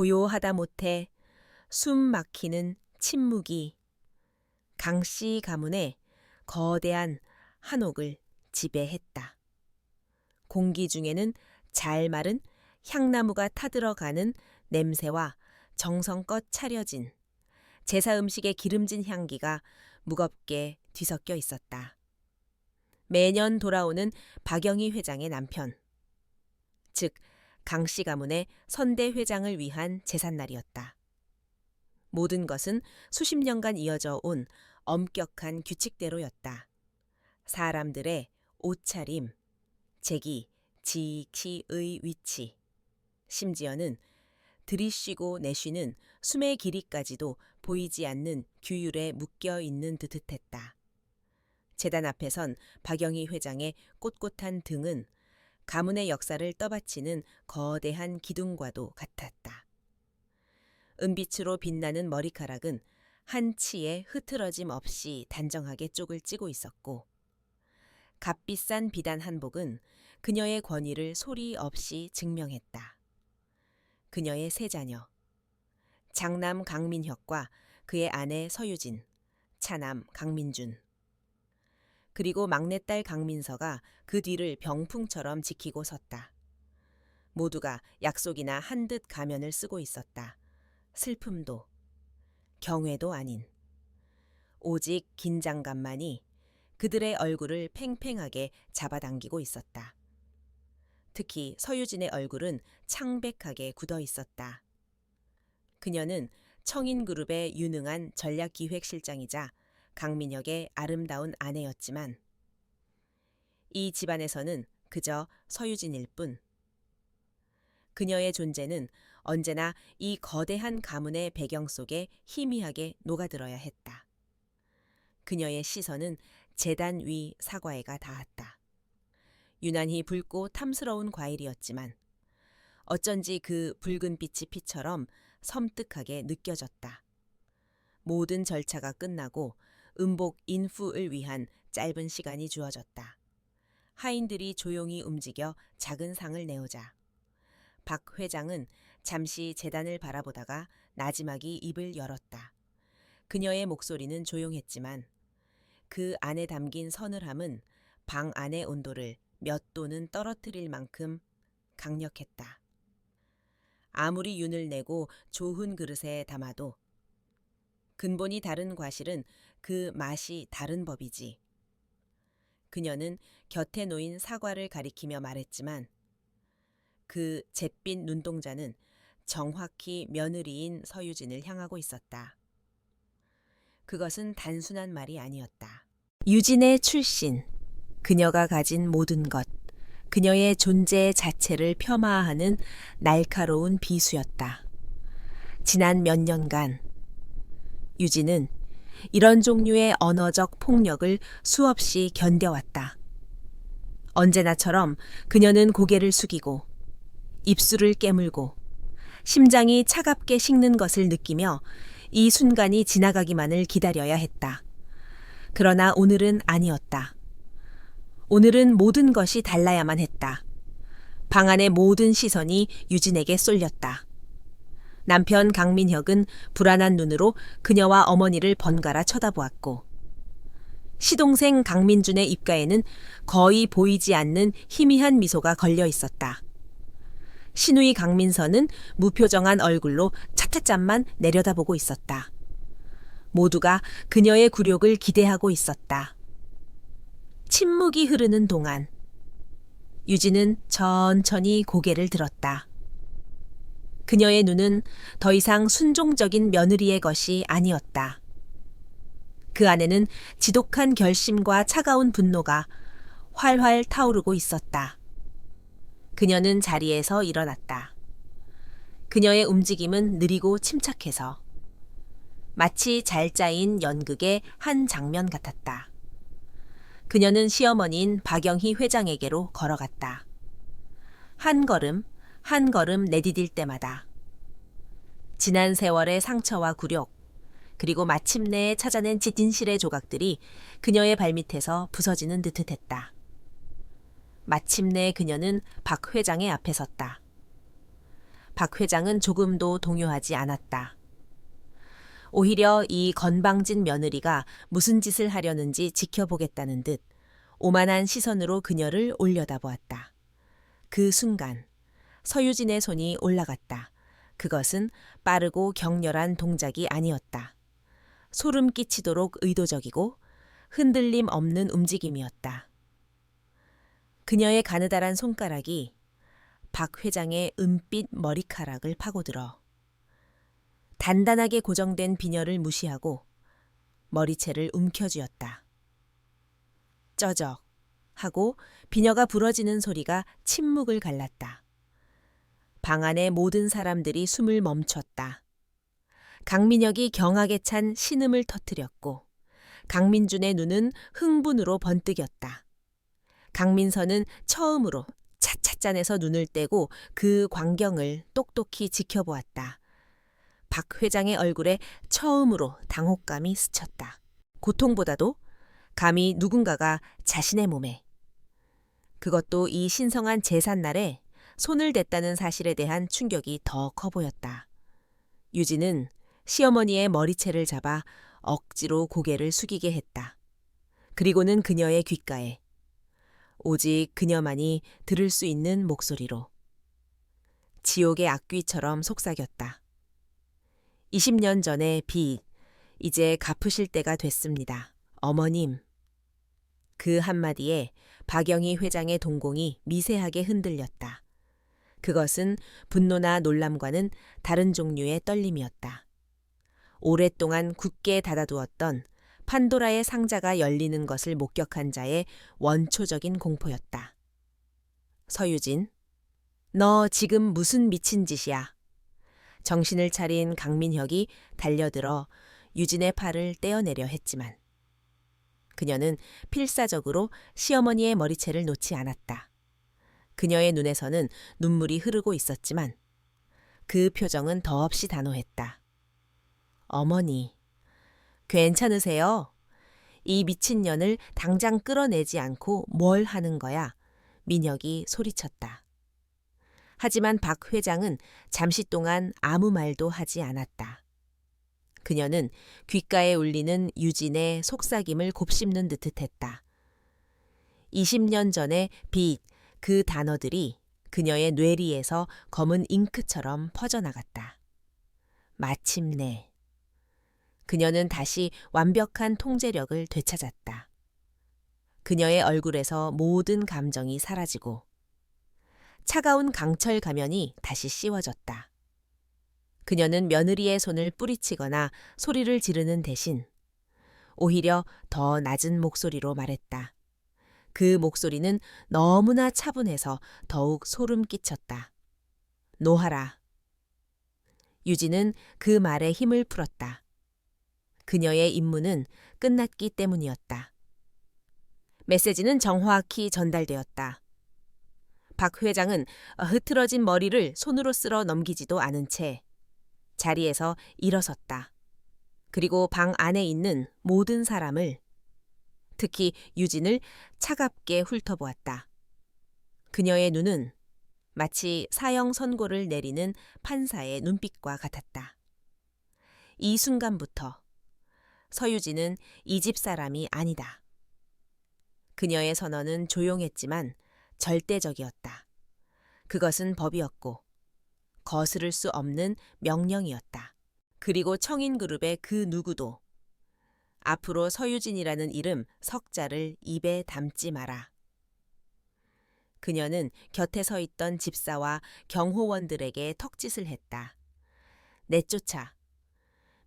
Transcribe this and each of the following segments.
고요하다 못해 숨 막히는 침묵이 강씨 가문의 거대한 한옥을 지배했다. 공기 중에는 잘 마른 향나무가 타들어가는 냄새와 정성껏 차려진 제사 음식의 기름진 향기가 무겁게 뒤섞여 있었다. 매년 돌아오는 박영희 회장의 남편, 즉 강씨 가문의 선대 회장을 위한 제삿날이었다. 모든 것은 수십 년간 이어져 온 엄격한 규칙대로였다. 사람들의 옷차림, 제기, 지키의 위치, 심지어는 들이쉬고 내쉬는 숨의 길이까지도 보이지 않는 규율에 묶여 있는 듯했다. 제단 앞에선 박영희 회장의 꼿꼿한 등은 가문의 역사를 떠받치는 거대한 기둥과도 같았다. 은빛으로 빛나는 머리카락은 한 치에 흐트러짐 없이 단정하게 쪽을 찌고 있었고, 값비싼 비단 한복은 그녀의 권위를 소리 없이 증명했다. 그녀의 세 자녀, 장남 강민혁과 그의 아내 서유진, 차남 강민준, 그리고 막내딸 강민서가 그 뒤를 병풍처럼 지키고 섰다. 모두가 약속이나 한 듯 가면을 쓰고 있었다. 슬픔도, 경외도 아닌. 오직 긴장감만이 그들의 얼굴을 팽팽하게 잡아당기고 있었다. 특히 서유진의 얼굴은 창백하게 굳어 있었다. 그녀는 청인그룹의 유능한 전략기획실장이자 강민혁의 아름다운 아내였지만 이 집안에서는 그저 서유진일 뿐. 그녀의 존재는 언제나 이 거대한 가문의 배경 속에 희미하게 녹아들어야 했다. 그녀의 시선은 제단 위 사과에가 닿았다. 유난히 붉고 탐스러운 과일이었지만 어쩐지 그 붉은 빛이 피처럼 섬뜩하게 느껴졌다. 모든 절차가 끝나고 음복 인후를 위한 짧은 시간이 주어졌다. 하인들이 조용히 움직여 작은 상을 내오자 박 회장은 잠시 제단을 바라보다가 나지막이 입을 열었다. 그녀의 목소리는 조용했지만 그 안에 담긴 서늘함은 방 안의 온도를 몇 도는 떨어뜨릴 만큼 강력했다. 아무리 윤을 내고 좋은 그릇에 담아도 근본이 다른 과실은 그 맛이 다른 법이지. 그녀는 곁에 놓인 사과를 가리키며 말했지만 그 잿빛 눈동자는 정확히 며느리인 서유진을 향하고 있었다. 그것은 단순한 말이 아니었다. 유진의 출신, 그녀가 가진 모든 것, 그녀의 존재 자체를 폄하하는 날카로운 비수였다. 지난 몇 년간 유진은 이런 종류의 언어적 폭력을 수없이 견뎌왔다. 언제나처럼 그녀는 고개를 숙이고 입술을 깨물고 심장이 차갑게 식는 것을 느끼며 이 순간이 지나가기만을 기다려야 했다. 그러나 오늘은 아니었다. 오늘은 모든 것이 달라야만 했다. 방 안의 모든 시선이 유진에게 쏠렸다. 남편 강민혁은 불안한 눈으로 그녀와 어머니를 번갈아 쳐다보았고 시동생 강민준의 입가에는 거의 보이지 않는 희미한 미소가 걸려 있었다. 시누이 강민서는 무표정한 얼굴로 차차짬만 내려다보고 있었다. 모두가 그녀의 굴욕을 기대하고 있었다. 침묵이 흐르는 동안 유진은 천천히 고개를 들었다. 그녀의 눈은 더 이상 순종적인 며느리의 것이 아니었다. 그 안에는 지독한 결심과 차가운 분노가 활활 타오르고 있었다. 그녀는 자리에서 일어났다. 그녀의 움직임은 느리고 침착해서 마치 잘 짜인 연극의 한 장면 같았다. 그녀는 시어머니인 박영희 회장에게로 걸어갔다. 한 걸음 한 걸음 내디딜 때마다 지난 세월의 상처와 굴욕, 그리고 마침내 찾아낸 진실의 조각들이 그녀의 발밑에서 부서지는 듯했다. 마침내 그녀는 박 회장의 앞에 섰다. 박 회장은 조금도 동요하지 않았다. 오히려 이 건방진 며느리가 무슨 짓을 하려는지 지켜보겠다는 듯 오만한 시선으로 그녀를 올려다보았다. 그 순간 서유진의 손이 올라갔다. 그것은 빠르고 격렬한 동작이 아니었다. 소름 끼치도록 의도적이고 흔들림 없는 움직임이었다. 그녀의 가느다란 손가락이 박 회장의 은빛 머리카락을 파고들어 단단하게 고정된 비녀를 무시하고 머리채를 움켜쥐었다. 쩌적 하고 비녀가 부러지는 소리가 침묵을 갈랐다. 방 안의 모든 사람들이 숨을 멈췄다. 강민혁이 경악에 찬 신음을 터뜨렸고 강민준의 눈은 흥분으로 번뜩였다. 강민선은 처음으로 차차짠해서 눈을 떼고 그 광경을 똑똑히 지켜보았다. 박 회장의 얼굴에 처음으로 당혹감이 스쳤다. 고통보다도 감히 누군가가 자신의 몸에, 그것도 이 신성한 제삿날에 손을 댔다는 사실에 대한 충격이 더 커 보였다. 유진은 시어머니의 머리채를 잡아 억지로 고개를 숙이게 했다. 그리고는 그녀의 귓가에 오직 그녀만이 들을 수 있는 목소리로 지옥의 악귀처럼 속삭였다. 20년 전의 빚, 이제 갚으실 때가 됐습니다. 어머님. 그 한마디에 박영희 회장의 동공이 미세하게 흔들렸다. 그것은 분노나 놀람과는 다른 종류의 떨림이었다. 오랫동안 굳게 닫아두었던 판도라의 상자가 열리는 것을 목격한 자의 원초적인 공포였다. 서유진, 너 지금 무슨 미친 짓이야? 정신을 차린 강민혁이 달려들어 유진의 팔을 떼어내려 했지만 그녀는 필사적으로 시어머니의 머리채를 놓지 않았다. 그녀의 눈에서는 눈물이 흐르고 있었지만 그 표정은 더없이 단호했다. 어머니, 괜찮으세요? 이 미친년을 당장 끌어내지 않고 뭘 하는 거야? 민혁이 소리쳤다. 하지만 박 회장은 잠시 동안 아무 말도 하지 않았다. 그녀는 귓가에 울리는 유진의 속삭임을 곱씹는 듯 했다. 20년 전의 빚, 그 단어들이 그녀의 뇌리에서 검은 잉크처럼 퍼져나갔다. 마침내 그녀는 다시 완벽한 통제력을 되찾았다. 그녀의 얼굴에서 모든 감정이 사라지고 차가운 강철 가면이 다시 씌워졌다. 그녀는 며느리의 손을 뿌리치거나 소리를 지르는 대신 오히려 더 낮은 목소리로 말했다. 그 목소리는 너무나 차분해서 더욱 소름 끼쳤다. 놓아라. 유진은 그 말에 힘을 풀었다. 그녀의 임무는 끝났기 때문이었다. 메시지는 정확히 전달되었다. 박 회장은 흐트러진 머리를 손으로 쓸어 넘기지도 않은 채 자리에서 일어섰다. 그리고 방 안에 있는 모든 사람을, 특히 유진을 차갑게 훑어보았다. 그녀의 눈은 마치 사형 선고를 내리는 판사의 눈빛과 같았다. 이 순간부터 서유진은 이 집 사람이 아니다. 그녀의 선언은 조용했지만 절대적이었다. 그것은 법이었고 거스를 수 없는 명령이었다. 그리고 청인그룹의 그 누구도 앞으로 서유진이라는 이름 석자를 입에 담지 마라. 그녀는 곁에 서 있던 집사와 경호원들에게 턱짓을 했다. 내쫓아.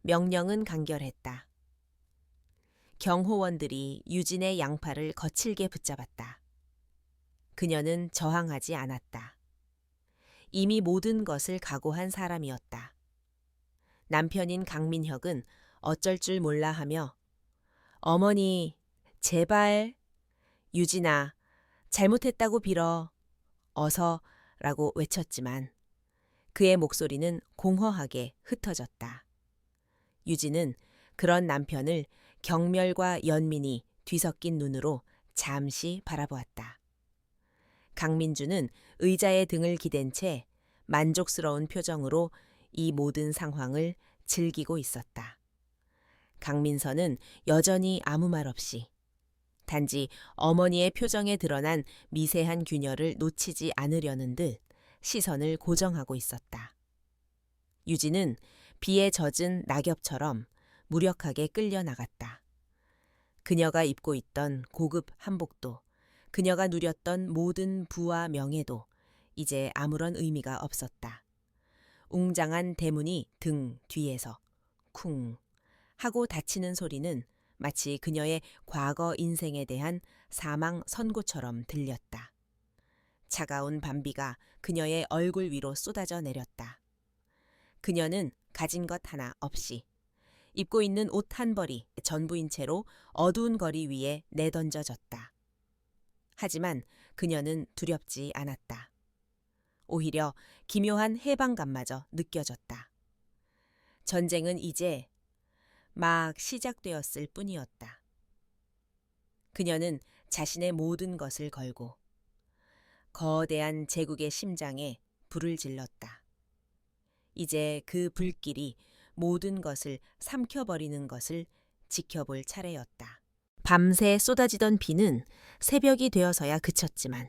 명령은 간결했다. 경호원들이 유진의 양팔을 거칠게 붙잡았다. 그녀는 저항하지 않았다. 이미 모든 것을 각오한 사람이었다. 남편인 강민혁은 어쩔 줄 몰라 하며 어머니, 제발, 유진아, 잘못했다고 빌어, 어서 라고 외쳤지만 그의 목소리는 공허하게 흩어졌다. 유진은 그런 남편을 경멸과 연민이 뒤섞인 눈으로 잠시 바라보았다. 강민주는 의자에 등을 기댄 채 만족스러운 표정으로 이 모든 상황을 즐기고 있었다. 강민서는 여전히 아무 말 없이 단지 어머니의 표정에 드러난 미세한 균열을 놓치지 않으려는 듯 시선을 고정하고 있었다. 유진은 비에 젖은 낙엽처럼 무력하게 끌려 나갔다. 그녀가 입고 있던 고급 한복도, 그녀가 누렸던 모든 부와 명예도 이제 아무런 의미가 없었다. 웅장한 대문이 등 뒤에서 쿵 하고 닫히는 소리는 마치 그녀의 과거 인생에 대한 사망 선고처럼 들렸다. 차가운 밤비가 그녀의 얼굴 위로 쏟아져 내렸다. 그녀는 가진 것 하나 없이 입고 있는 옷 한 벌이 전부인 채로 어두운 거리 위에 내던져졌다. 하지만 그녀는 두렵지 않았다. 오히려 기묘한 해방감마저 느껴졌다. 전쟁은 이제 막 시작되었을 뿐이었다. 그녀는 자신의 모든 것을 걸고 거대한 제국의 심장에 불을 질렀다. 이제 그 불길이 모든 것을 삼켜버리는 것을 지켜볼 차례였다. 밤새 쏟아지던 비는 새벽이 되어서야 그쳤지만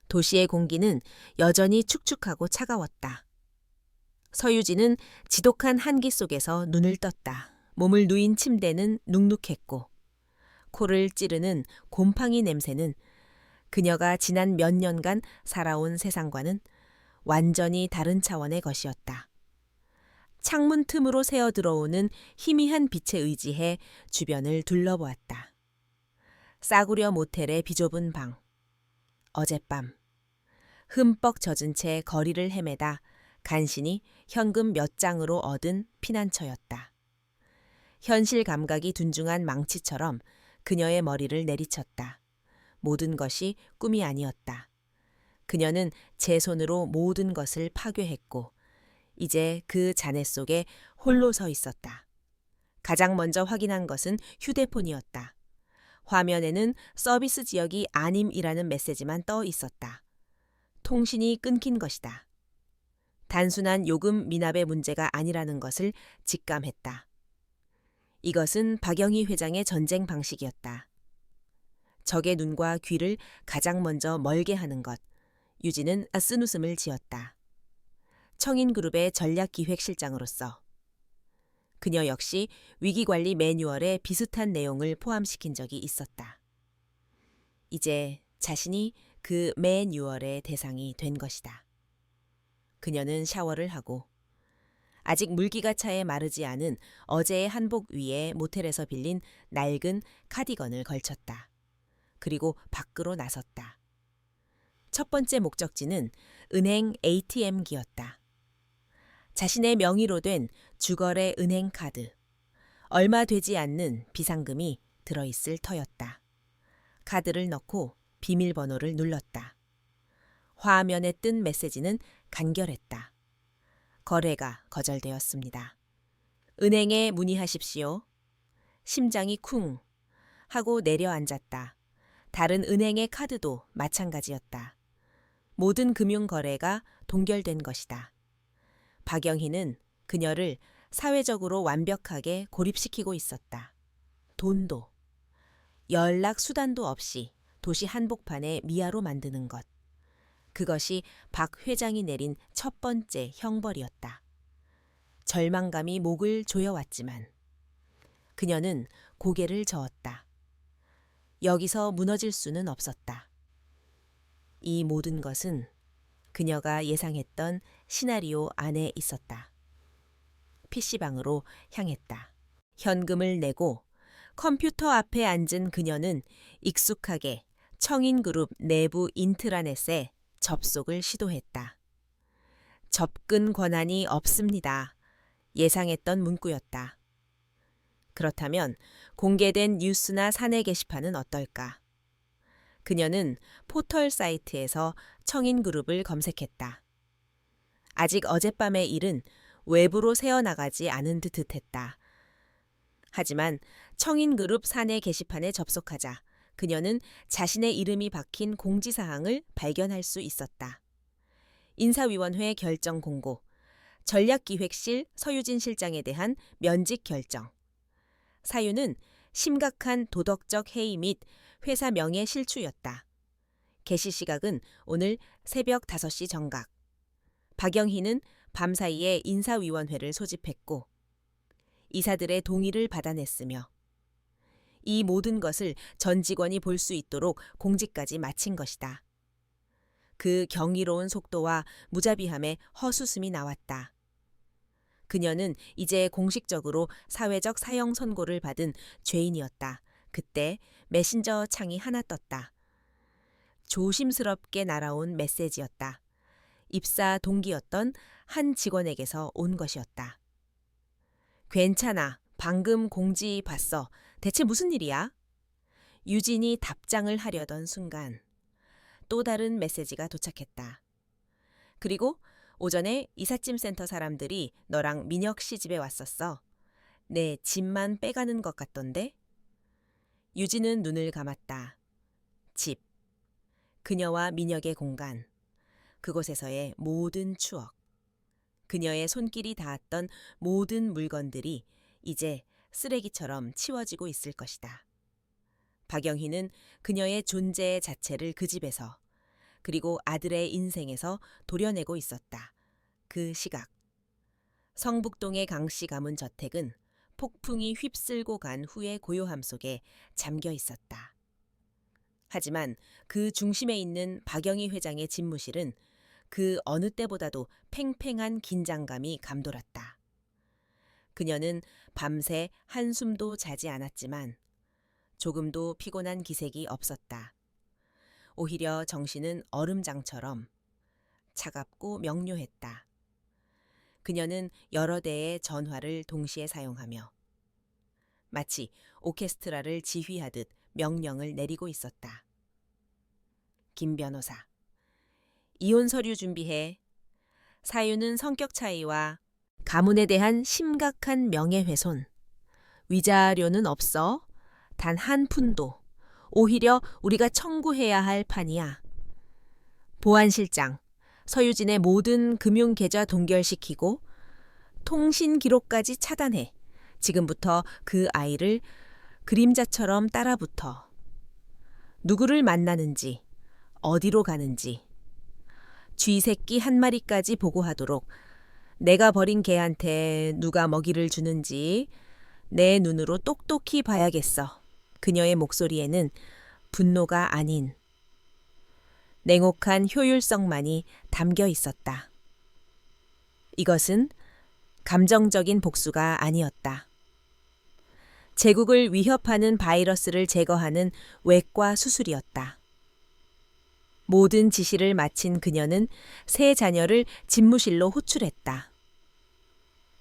도시의 공기는 여전히 축축하고 차가웠다. 서유진은 지독한 한기 속에서 눈을 떴다. 몸을 누인 침대는 눅눅했고 코를 찌르는 곰팡이 냄새는 그녀가 지난 몇 년간 살아온 세상과는 완전히 다른 차원의 것이었다. 창문 틈으로 새어 들어오는 희미한 빛에 의지해 주변을 둘러보았다. 싸구려 모텔의 비좁은 방. 어젯밤. 흠뻑 젖은 채 거리를 헤매다 간신히 현금 몇 장으로 얻은 피난처였다. 현실 감각이 둔중한 망치처럼 그녀의 머리를 내리쳤다. 모든 것이 꿈이 아니었다. 그녀는 제 손으로 모든 것을 파괴했고 이제 그 잔해 속에 홀로 서 있었다. 가장 먼저 확인한 것은 휴대폰이었다. 화면에는 서비스 지역이 아님이라는 메시지만 떠 있었다. 통신이 끊긴 것이다. 단순한 요금 미납의 문제가 아니라는 것을 직감했다. 이것은 박영희 회장의 전쟁 방식이었다. 적의 눈과 귀를 가장 먼저 멀게 하는 것. 유진은 쓴웃음을 지었다. 청인그룹의 전략기획실장으로서 그녀 역시 위기관리 매뉴얼에 비슷한 내용을 포함시킨 적이 있었다. 이제 자신이 그 매뉴얼의 대상이 된 것이다. 그녀는 샤워를 하고 아직 물기가 차에 마르지 않은 어제의 한복 위에 모텔에서 빌린 낡은 카디건을 걸쳤다. 그리고 밖으로 나섰다. 첫 번째 목적지는 은행 ATM기였다. 자신의 명의로 된 주거래 은행 카드, 얼마 되지 않는 비상금이 들어있을 터였다. 카드를 넣고 비밀번호를 눌렀다. 화면에 뜬 메시지는 간결했다. 거래가 거절되었습니다. 은행에 문의하십시오. 심장이 쿵 하고 내려앉았다. 다른 은행의 카드도 마찬가지였다. 모든 금융 거래가 동결된 것이다. 박영희는 그녀를 사회적으로 완벽하게 고립시키고 있었다. 돈도, 연락 수단도 없이 도시 한복판에 미아로 만드는 것. 그것이 박 회장이 내린 첫 번째 형벌이었다. 절망감이 목을 조여왔지만 그녀는 고개를 저었다. 여기서 무너질 수는 없었다. 이 모든 것은 그녀가 예상했던 시나리오 안에 있었다. PC방으로 향했다. 현금을 내고 컴퓨터 앞에 앉은 그녀는 익숙하게 청인그룹 내부 인트라넷에 접속을 시도했다. 접근 권한이 없습니다. 예상했던 문구였다. 그렇다면 공개된 뉴스나 사내 게시판은 어떨까? 그녀는 포털 사이트에서 청인그룹을 검색했다. 아직 어젯밤의 일은 외부로 새어나가지 않은 듯했다. 하지만 청인그룹 사내 게시판에 접속하자 그녀는 자신의 이름이 박힌 공지사항을 발견할 수 있었다. 인사위원회 결정 공고, 전략기획실 서유진 실장에 대한 면직 결정. 사유는 심각한 도덕적 해이 및 회사 명예 실추였다. 개시 시각은 오늘 새벽 5시 정각. 박영희는 밤사이에 인사위원회를 소집했고 이사들의 동의를 받아냈으며 이 모든 것을 전 직원이 볼 수 있도록 공지까지 마친 것이다. 그 경이로운 속도와 무자비함에 헛웃음이 나왔다. 그녀는 이제 공식적으로 사회적 사형 선고를 받은 죄인이었다. 그때 메신저 창이 하나 떴다. 조심스럽게 날아온 메시지였다. 입사 동기였던 한 직원에게서 온 것이었다. 괜찮아. 방금 공지 봤어. 대체 무슨 일이야? 유진이 답장을 하려던 순간 또 다른 메시지가 도착했다. 그리고 오전에 이삿짐 센터 사람들이 너랑 민혁 씨 집에 왔었어. 내 짐만 빼가는 것 같던데? 유진은 눈을 감았다. 집. 그녀와 민혁의 공간. 그곳에서의 모든 추억. 그녀의 손길이 닿았던 모든 물건들이 이제 쓰레기처럼 치워지고 있을 것이다. 박영희는 그녀의 존재 자체를 그 집에서 그리고 아들의 인생에서 도려내고 있었다. 그 시각. 성북동의 강씨 가문 저택은 폭풍이 휩쓸고 간 후의 고요함 속에 잠겨 있었다. 하지만 그 중심에 있는 박영희 회장의 집무실은 그 어느 때보다도 팽팽한 긴장감이 감돌았다. 그녀는 밤새 한숨도 자지 않았지만 조금도 피곤한 기색이 없었다. 오히려 정신은 얼음장처럼 차갑고 명료했다. 그녀는 여러 대의 전화를 동시에 사용하며 마치 오케스트라를 지휘하듯 명령을 내리고 있었다. 김 변호사. 이혼 서류 준비해. 사유는 성격 차이와 가문에 대한 심각한 명예훼손. 위자료는 없어. 단 한 푼도. 오히려 우리가 청구해야 할 판이야. 보안실장. 서유진의 모든 금융계좌 동결시키고 통신 기록까지 차단해. 지금부터 그 아이를 그림자처럼 따라붙어. 누구를 만나는지, 어디로 가는지, 쥐새끼 한 마리까지 보고하도록 내가 버린 개한테 누가 먹이를 주는지 내 눈으로 똑똑히 봐야겠어. 그녀의 목소리에는 분노가 아닌 냉혹한 효율성만이 담겨 있었다. 이것은 감정적인 복수가 아니었다. 제국을 위협하는 바이러스를 제거하는 외과 수술이었다. 모든 지시를 마친 그녀는 세 자녀를 집무실로 호출했다.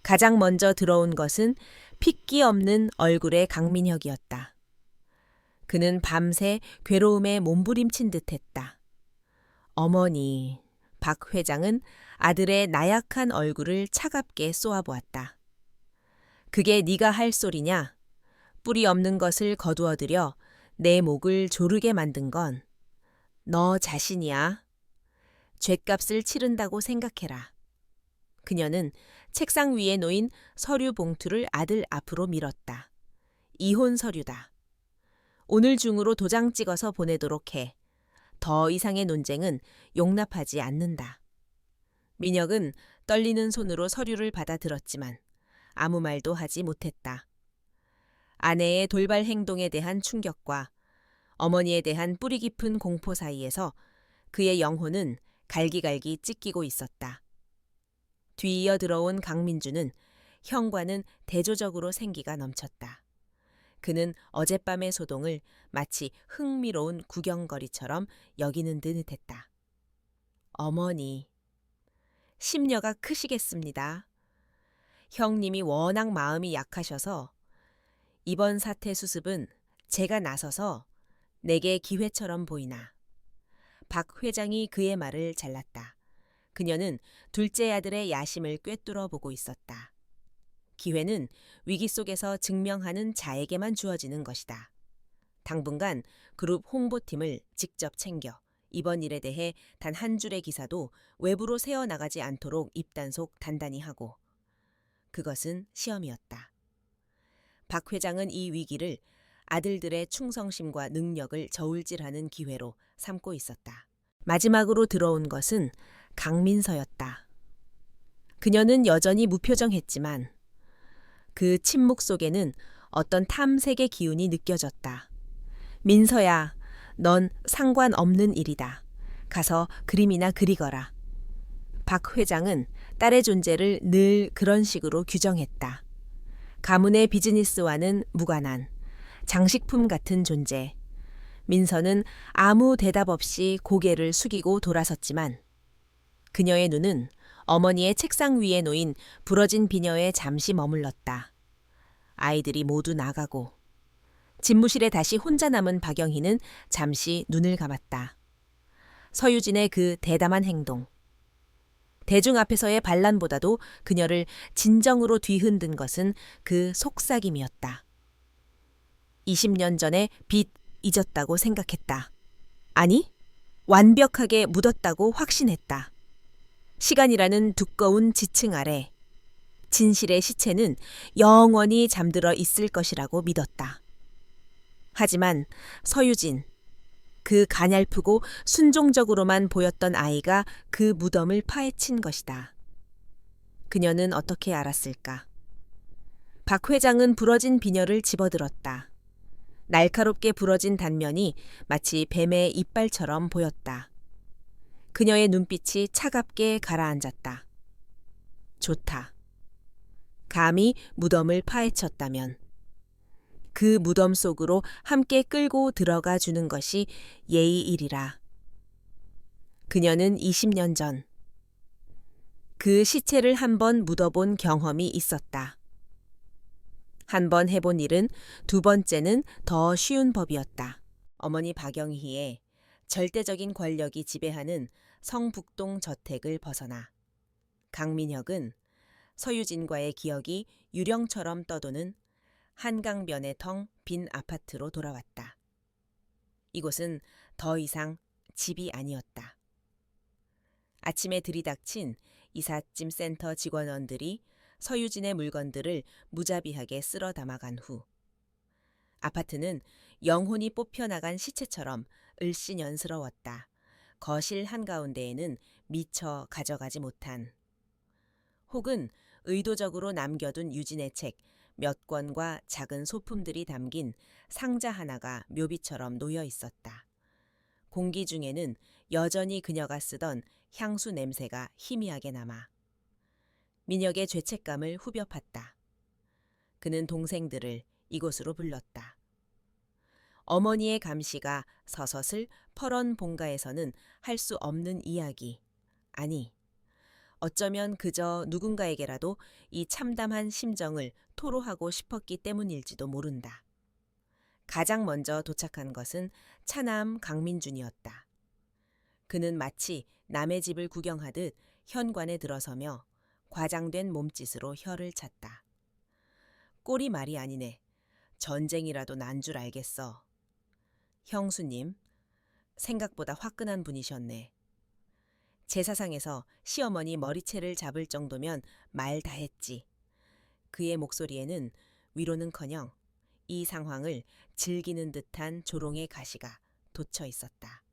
가장 먼저 들어온 것은 핏기 없는 얼굴의 강민혁이었다. 그는 밤새 괴로움에 몸부림친 듯했다. 어머니, 박 회장은 아들의 나약한 얼굴을 차갑게 쏘아보았다. 그게 네가 할 소리냐? 뿌리 없는 것을 거두어들여 내 목을 조르게 만든 건 너 자신이야. 죗값을 치른다고 생각해라. 그녀는 책상 위에 놓인 서류 봉투를 아들 앞으로 밀었다. 이혼 서류다. 오늘 중으로 도장 찍어서 보내도록 해. 더 이상의 논쟁은 용납하지 않는다. 민혁은 떨리는 손으로 서류를 받아들었지만 아무 말도 하지 못했다. 아내의 돌발 행동에 대한 충격과 어머니에 대한 뿌리 깊은 공포 사이에서 그의 영혼은 갈기갈기 찢기고 있었다. 뒤이어 들어온 강민주는 형과는 대조적으로 생기가 넘쳤다. 그는 어젯밤의 소동을 마치 흥미로운 구경거리처럼 여기는 듯했다. 어머니, 심려가 크시겠습니다. 형님이 워낙 마음이 약하셔서 이번 사태 수습은 제가 나서서 내게 기회처럼 보이나. 박 회장이 그의 말을 잘랐다. 그녀는 둘째 아들의 야심을 꿰뚫어 보고 있었다. 기회는 위기 속에서 증명하는 자에게만 주어지는 것이다. 당분간 그룹 홍보팀을 직접 챙겨 이번 일에 대해 단 한 줄의 기사도 외부로 새어나가지 않도록 입단속 단단히 하고. 그것은 시험이었다. 박 회장은 이 위기를 아들들의 충성심과 능력을 저울질하는 기회로 삼고 있었다. 마지막으로 들어온 것은 강민서였다. 그녀는 여전히 무표정했지만 그 침묵 속에는 어떤 탐색의 기운이 느껴졌다. 민서야, 넌 상관없는 일이다. 가서 그림이나 그리거라. 박 회장은 딸의 존재를 늘 그런 식으로 규정했다. 가문의 비즈니스와는 무관한 장식품 같은 존재. 민서는 아무 대답 없이 고개를 숙이고 돌아섰지만 그녀의 눈은 어머니의 책상 위에 놓인 부러진 비녀에 잠시 머물렀다. 아이들이 모두 나가고 집무실에 다시 혼자 남은 박영희는 잠시 눈을 감았다. 서유진의 그 대담한 행동. 대중 앞에서의 반란보다도 그녀를 진정으로 뒤흔든 것은 그 속삭임이었다. 20년 전에 빚 잊었다고 생각했다. 아니, 완벽하게 묻었다고 확신했다. 시간이라는 두꺼운 지층 아래 진실의 시체는 영원히 잠들어 있을 것이라고 믿었다. 하지만 서유진, 그 가냘프고 순종적으로만 보였던 아이가 그 무덤을 파헤친 것이다. 그녀는 어떻게 알았을까? 박 회장은 부러진 비녀를 집어들었다. 날카롭게 부러진 단면이 마치 뱀의 이빨처럼 보였다. 그녀의 눈빛이 차갑게 가라앉았다. 좋다. 감히 무덤을 파헤쳤다면 그 무덤 속으로 함께 끌고 들어가 주는 것이 예의이리라. 그녀는 20년 전 그 시체를 한번 묻어본 경험이 있었다. 한 번 해본 일은 두 번째는 더 쉬운 법이었다. 어머니 박영희의 절대적인 권력이 지배하는 성북동 저택을 벗어나 강민혁은 서유진과의 기억이 유령처럼 떠도는 한강변의 텅 빈 아파트로 돌아왔다. 이곳은 더 이상 집이 아니었다. 아침에 들이닥친 이삿짐 센터 직원원들이 서유진의 물건들을 무자비하게 쓸어 담아간 후 아파트는 영혼이 뽑혀나간 시체처럼 을씨년스러웠다. 거실 한가운데에는 미처 가져가지 못한 혹은 의도적으로 남겨둔 유진의 책 몇 권과 작은 소품들이 담긴 상자 하나가 묘비처럼 놓여 있었다. 공기 중에는 여전히 그녀가 쓰던 향수 냄새가 희미하게 남아 민혁의 죄책감을 후벼 팠다. 그는 동생들을 이곳으로 불렀다. 어머니의 감시가 서서슬 퍼런 본가에서는 할 수 없는 이야기, 아니 어쩌면 그저 누군가에게라도 이 참담한 심정을 토로하고 싶었기 때문일지도 모른다. 가장 먼저 도착한 것은 차남 강민준이었다. 그는 마치 남의 집을 구경하듯 현관에 들어서며 과장된 몸짓으로 혀를 찼다. 꼴이 말이 아니네. 전쟁이라도 난 줄 알겠어. 형수님, 생각보다 화끈한 분이셨네. 제사상에서 시어머니 머리채를 잡을 정도면 말 다 했지. 그의 목소리에는 위로는커녕 이 상황을 즐기는 듯한 조롱의 가시가 돋쳐 있었다.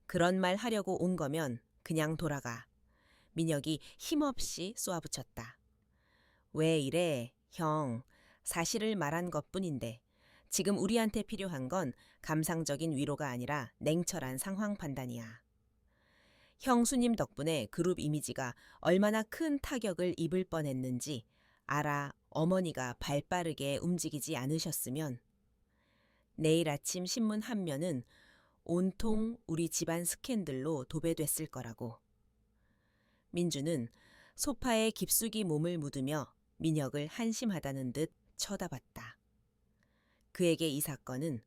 그런 말 하려고 온 거면 그냥 돌아가. 민혁이 힘없이 쏘아붙였다. 왜 이래, 형. 사실을 말한 것뿐인데 지금 우리한테 필요한 건 감상적인 위로가 아니라 냉철한 상황 판단이야. 형수님 덕분에 그룹 이미지가 얼마나 큰 타격을 입을 뻔했는지 알아. 어머니가 발빠르게 움직이지 않으셨으면 내일 아침 신문 한 면은 온통 우리 집안 스캔들로 도배됐을 거라고. 민주는 소파에 깊숙이 몸을 묻으며 민혁을 한심하다는 듯 쳐다봤다. 그에게 이 사건은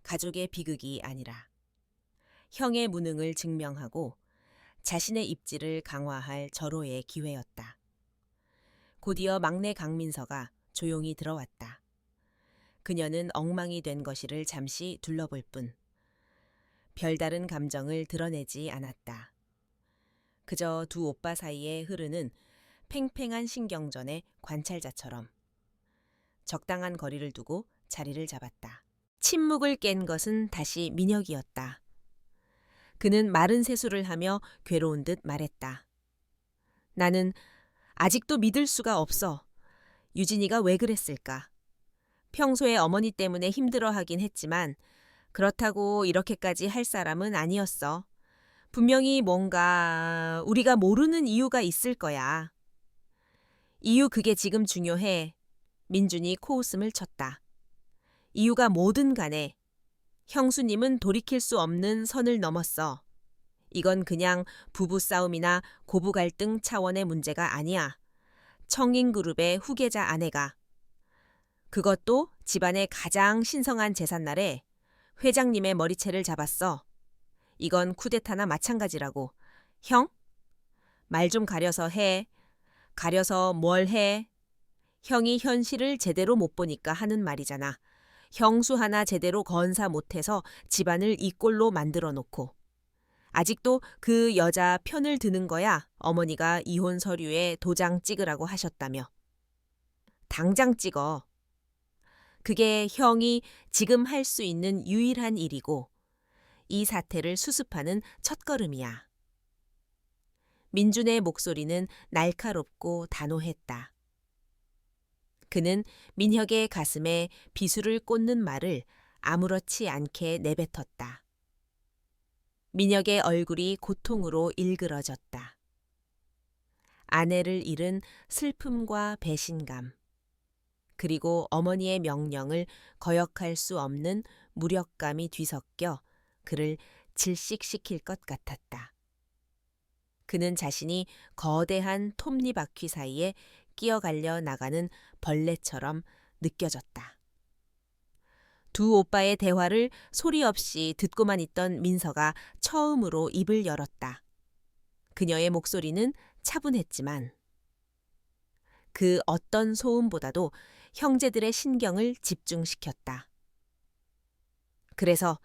가족의 비극이 아니라 형의 무능을 증명하고 자신의 입지를 강화할 절호의 기회였다. 곧이어 막내 강민서가 조용히 들어왔다. 그녀는 엉망이 된 거실을 잠시 둘러볼 뿐 별다른 감정을 드러내지 않았다. 그저 두 오빠 사이에 흐르는 팽팽한 신경전의 관찰자처럼 적당한 거리를 두고 자리를 잡았다. 침묵을 깬 것은 다시 민혁이었다. 그는 마른 세수를 하며 괴로운 듯 말했다. 나는 아직도 믿을 수가 없어. 유진이가 왜 그랬을까? 평소에 어머니 때문에 힘들어하긴 했지만 그렇다고 이렇게까지 할 사람은 아니었어. 분명히 뭔가 우리가 모르는 이유가 있을 거야. 이유 그게 지금 중요해. 민준이 코웃음을 쳤다. 이유가 뭐든 간에 형수님은 돌이킬 수 없는 선을 넘었어. 이건 그냥 부부싸움이나 고부 갈등 차원의 문제가 아니야. 청인그룹의 후계자 아내가. 그것도 집안의 가장 신성한 제삿날에 회장님의 머리채를 잡았어. 이건 쿠데타나 마찬가지라고. 형? 말 좀 가려서 해. 가려서 뭘 해? 형이 현실을 제대로 못 보니까 하는 말이잖아. 형수 하나 제대로 건사 못해서 집안을 이 꼴로 만들어 놓고. 아직도 그 여자 편을 드는 거야. 어머니가 이혼 서류에 도장 찍으라고 하셨다며. 당장 찍어. 그게 형이 지금 할 수 있는 유일한 일이고 이 사태를 수습하는 첫걸음이야. 민준의 목소리는 날카롭고 단호했다. 그는 민혁의 가슴에 비수를 꽂는 말을 아무렇지 않게 내뱉었다. 민혁의 얼굴이 고통으로 일그러졌다. 아내를 잃은 슬픔과 배신감, 그리고 어머니의 명령을 거역할 수 없는 무력감이 뒤섞여 그를 질식시킬 것 같았다. 그는 자신이 거대한 톱니바퀴 사이에 끼어갈려 나가는 벌레처럼 느껴졌다. 두 오빠의 대화를 소리 없이 듣고만 있던 민서가 처음으로 입을 열었다. 그녀의 목소리는 차분했지만 그 어떤 소음보다도 형제들의 신경을 집중시켰다. 그래서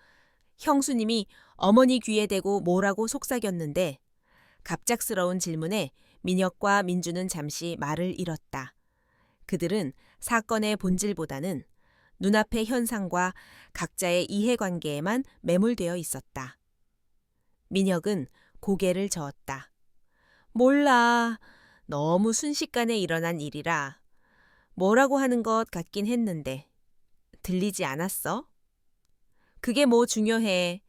형수님이 어머니 귀에 대고 뭐라고 속삭였는데 갑작스러운 질문에 민혁과 민주는 잠시 말을 잃었다. 그들은 사건의 본질보다는 눈앞의 현상과 각자의 이해관계에만 매몰되어 있었다. 민혁은 고개를 저었다. 몰라. 너무 순식간에 일어난 일이라 뭐라고 하는 것 같긴 했는데 들리지 않았어? 그게 뭐 중요해.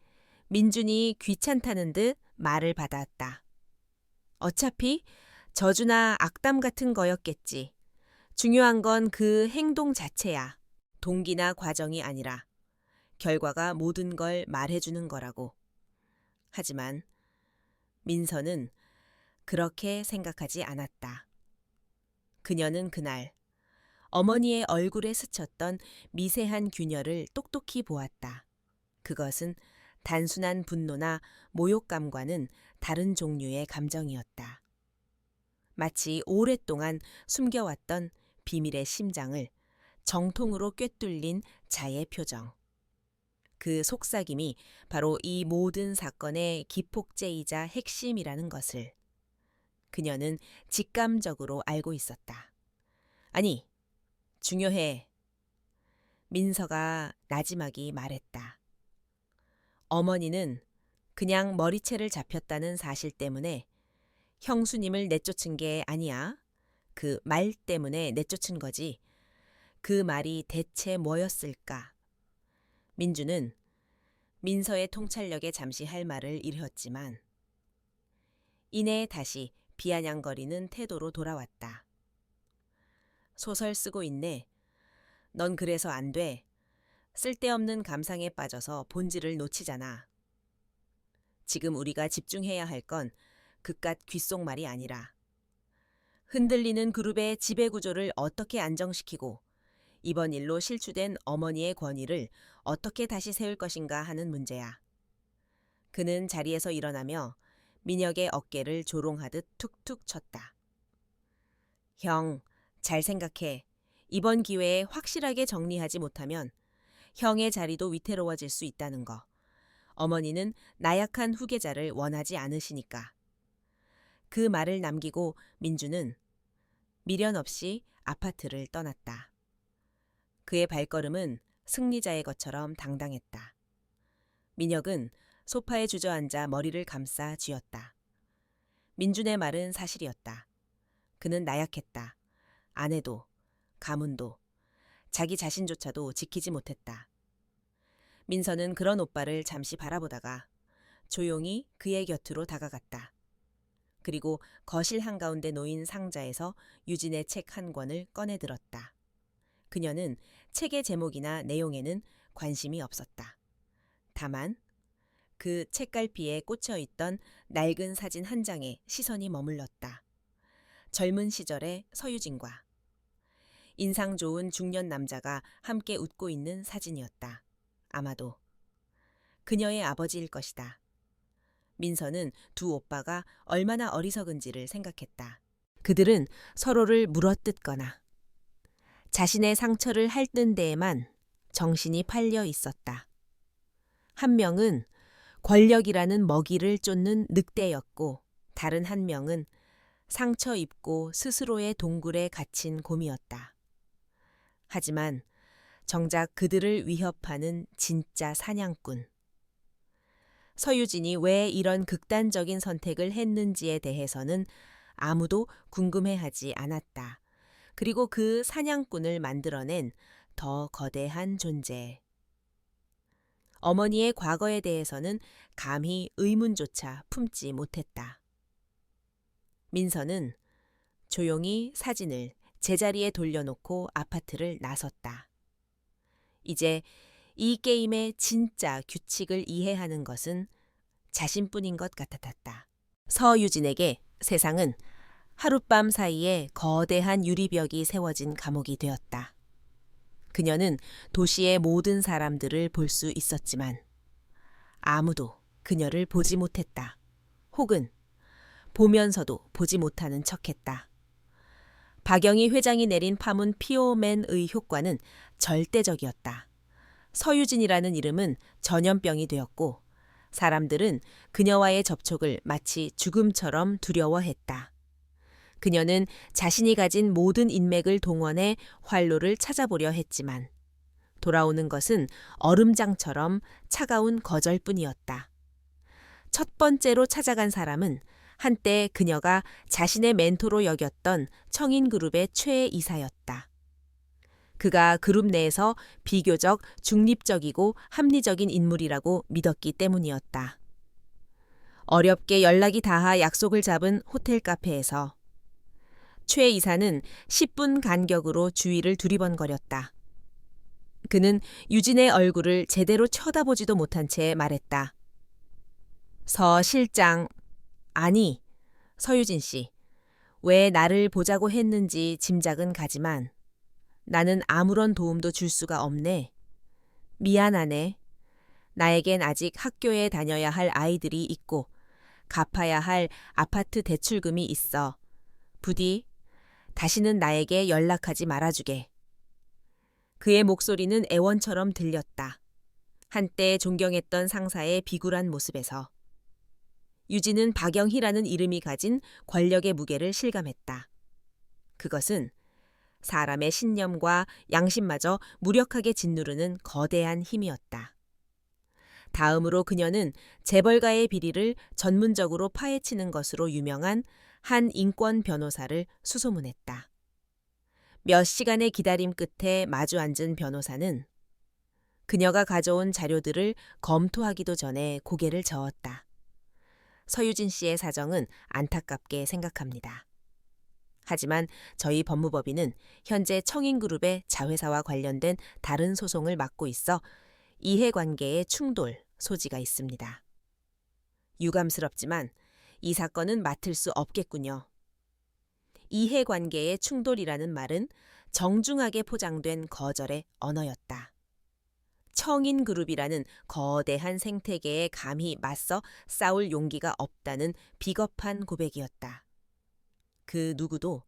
민준이 귀찮다는 듯 말을 받았다. 어차피 저주나 악담 같은 거였겠지. 중요한 건 그 행동 자체야. 동기나 과정이 아니라 결과가 모든 걸 말해주는 거라고. 하지만 민서는 그렇게 생각하지 않았다. 그녀는 그날 어머니의 얼굴에 스쳤던 미세한 균열을 똑똑히 보았다. 그것은 단순한 분노나 모욕감과는 다른 종류의 감정이었다. 마치 오랫동안 숨겨왔던 비밀의 심장을 정통으로 꿰뚫린 자의 표정. 그 속삭임이 바로 이 모든 사건의 기폭제이자 핵심이라는 것을 그녀는 직감적으로 알고 있었다. 아니, 중요해. 민서가 나지막이 말했다. 어머니는 그냥 머리채를 잡혔다는 사실 때문에 형수님을 내쫓은 게 아니야. 그 말 때문에 내쫓은 거지. 그 말이 대체 뭐였을까? 민주는 민서의 통찰력에 잠시 할 말을 잃었지만 이내 다시 비아냥거리는 태도로 돌아왔다. 소설 쓰고 있네. 넌 그래서 안 돼. 쓸데없는 감상에 빠져서 본질을 놓치잖아. 지금 우리가 집중해야 할 건 그깟 귓속말이 아니라 흔들리는 그룹의 지배구조를 어떻게 안정시키고 이번 일로 실추된 어머니의 권위를 어떻게 다시 세울 것인가 하는 문제야. 그는 자리에서 일어나며 민혁의 어깨를 조롱하듯 툭툭 쳤다. 형, 잘 생각해. 이번 기회에 확실하게 정리하지 못하면 형의 자리도 위태로워질 수 있다는 거. 어머니는 나약한 후계자를 원하지 않으시니까. 그 말을 남기고 민주는 미련 없이 아파트를 떠났다. 그의 발걸음은 승리자의 것처럼 당당했다. 민혁은 소파에 주저앉아 머리를 감싸 쥐었다. 민준의 말은 사실이었다. 그는 나약했다. 아내도, 가문도, 자기 자신조차도 지키지 못했다. 민서는 그런 오빠를 잠시 바라보다가 조용히 그의 곁으로 다가갔다. 그리고 거실 한가운데 놓인 상자에서 유진의 책 한 권을 꺼내 들었다. 그녀는 책의 제목이나 내용에는 관심이 없었다. 다만 그 책갈피에 꽂혀 있던 낡은 사진 한 장에 시선이 머물렀다. 젊은 시절의 서유진과 인상 좋은 중년 남자가 함께 웃고 있는 사진이었다. 아마도 그녀의 아버지일 것이다. 민서는 두 오빠가 얼마나 어리석은지를 생각했다. 그들은 서로를 물어뜯거나 자신의 상처를 핥는 데에만 정신이 팔려 있었다. 한 명은 권력이라는 먹이를 쫓는 늑대였고 다른 한 명은 상처 입고 스스로의 동굴에 갇힌 곰이었다. 하지만 정작 그들을 위협하는 진짜 사냥꾼. 서유진이 왜 이런 극단적인 선택을 했는지에 대해서는 아무도 궁금해하지 않았다. 그리고 그 사냥꾼을 만들어낸 더 거대한 존재. 어머니의 과거에 대해서는 감히 의문조차 품지 못했다. 민서는 조용히 사진을 제자리에 돌려놓고 아파트를 나섰다. 이제 이 게임의 진짜 규칙을 이해하는 것은 자신뿐인 것 같았다. 서유진에게 세상은 하룻밤 사이에 거대한 유리벽이 세워진 감옥이 되었다. 그녀는 도시의 모든 사람들을 볼 수 있었지만 아무도 그녀를 보지 못했다. 혹은 보면서도 보지 못하는 척했다. 박영희 회장이 내린 파문 피오맨의 효과는 절대적이었다. 서유진이라는 이름은 전염병이 되었고 사람들은 그녀와의 접촉을 마치 죽음처럼 두려워했다. 그녀는 자신이 가진 모든 인맥을 동원해 활로를 찾아보려 했지만 돌아오는 것은 얼음장처럼 차가운 거절뿐이었다. 첫 번째로 찾아간 사람은 한때 그녀가 자신의 멘토로 여겼던 청인그룹의 최 이사였다. 그가 그룹 내에서 비교적 중립적이고 합리적인 인물이라고 믿었기 때문이었다. 어렵게 연락이 닿아 약속을 잡은 호텔 카페에서 최 이사는 10분 간격으로 주위를 두리번거렸다. 그는 유진의 얼굴을 제대로 쳐다보지도 못한 채 말했다. 서 실장, 아니, 서유진 씨, 왜 나를 보자고 했는지 짐작은 가지만 나는 아무런 도움도 줄 수가 없네. 미안하네. 나에겐 아직 학교에 다녀야 할 아이들이 있고 갚아야 할 아파트 대출금이 있어. 부디 다시는 나에게 연락하지 말아주게. 그의 목소리는 애원처럼 들렸다. 한때 존경했던 상사의 비굴한 모습에서. 유진은 박영희라는 이름이 가진 권력의 무게를 실감했다. 그것은 사람의 신념과 양심마저 무력하게 짓누르는 거대한 힘이었다. 다음으로 그녀는 재벌가의 비리를 전문적으로 파헤치는 것으로 유명한 한 인권 변호사를 수소문했다. 몇 시간의 기다림 끝에 마주 앉은 변호사는 그녀가 가져온 자료들을 검토하기도 전에 고개를 저었다. 서유진 씨의 사정은 안타깝게 생각합니다. 하지만 저희 법무법인은 현재 청인그룹의 자회사와 관련된 다른 소송을 맡고 있어 이해관계의 충돌 소지가 있습니다. 유감스럽지만 이 사건은 맡을 수 없겠군요. 이해관계의 충돌이라는 말은 정중하게 포장된 거절의 언어였다. 청인그룹이라는 거대한 생태계에 감히 맞서 싸울 용기가 없다는 비겁한 고백이었다. 그 누구도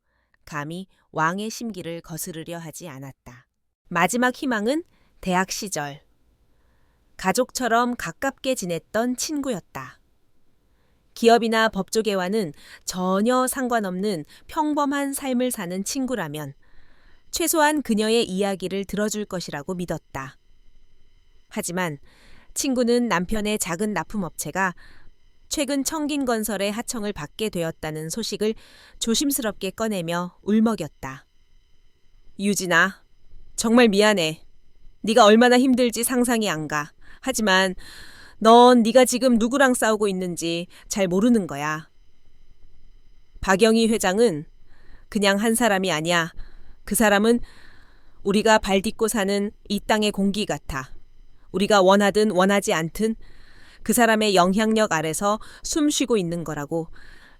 감히 왕의 심기를 거스르려 하지 않았다. 마지막 희망은 대학 시절. 가족처럼 가깝게 지냈던 친구였다. 기업이나 법조계와는 전혀 상관없는 평범한 삶을 사는 친구라면 최소한 그녀의 이야기를 들어줄 것이라고 믿었다. 하지만 친구는 남편의 작은 납품업체가 최근 청긴건설의 하청을 받게 되었다는 소식을 조심스럽게 꺼내며 울먹였다. 유진아, 정말 미안해. 네가 얼마나 힘들지 상상이 안 가. 하지만 넌 네가 지금 누구랑 싸우고 있는지 잘 모르는 거야. 박영희 회장은 그냥 한 사람이 아니야. 그 사람은 우리가 발 딛고 사는 이 땅의 공기 같아. 우리가 원하든 원하지 않든 그 사람의 영향력 아래서 숨 쉬고 있는 거라고.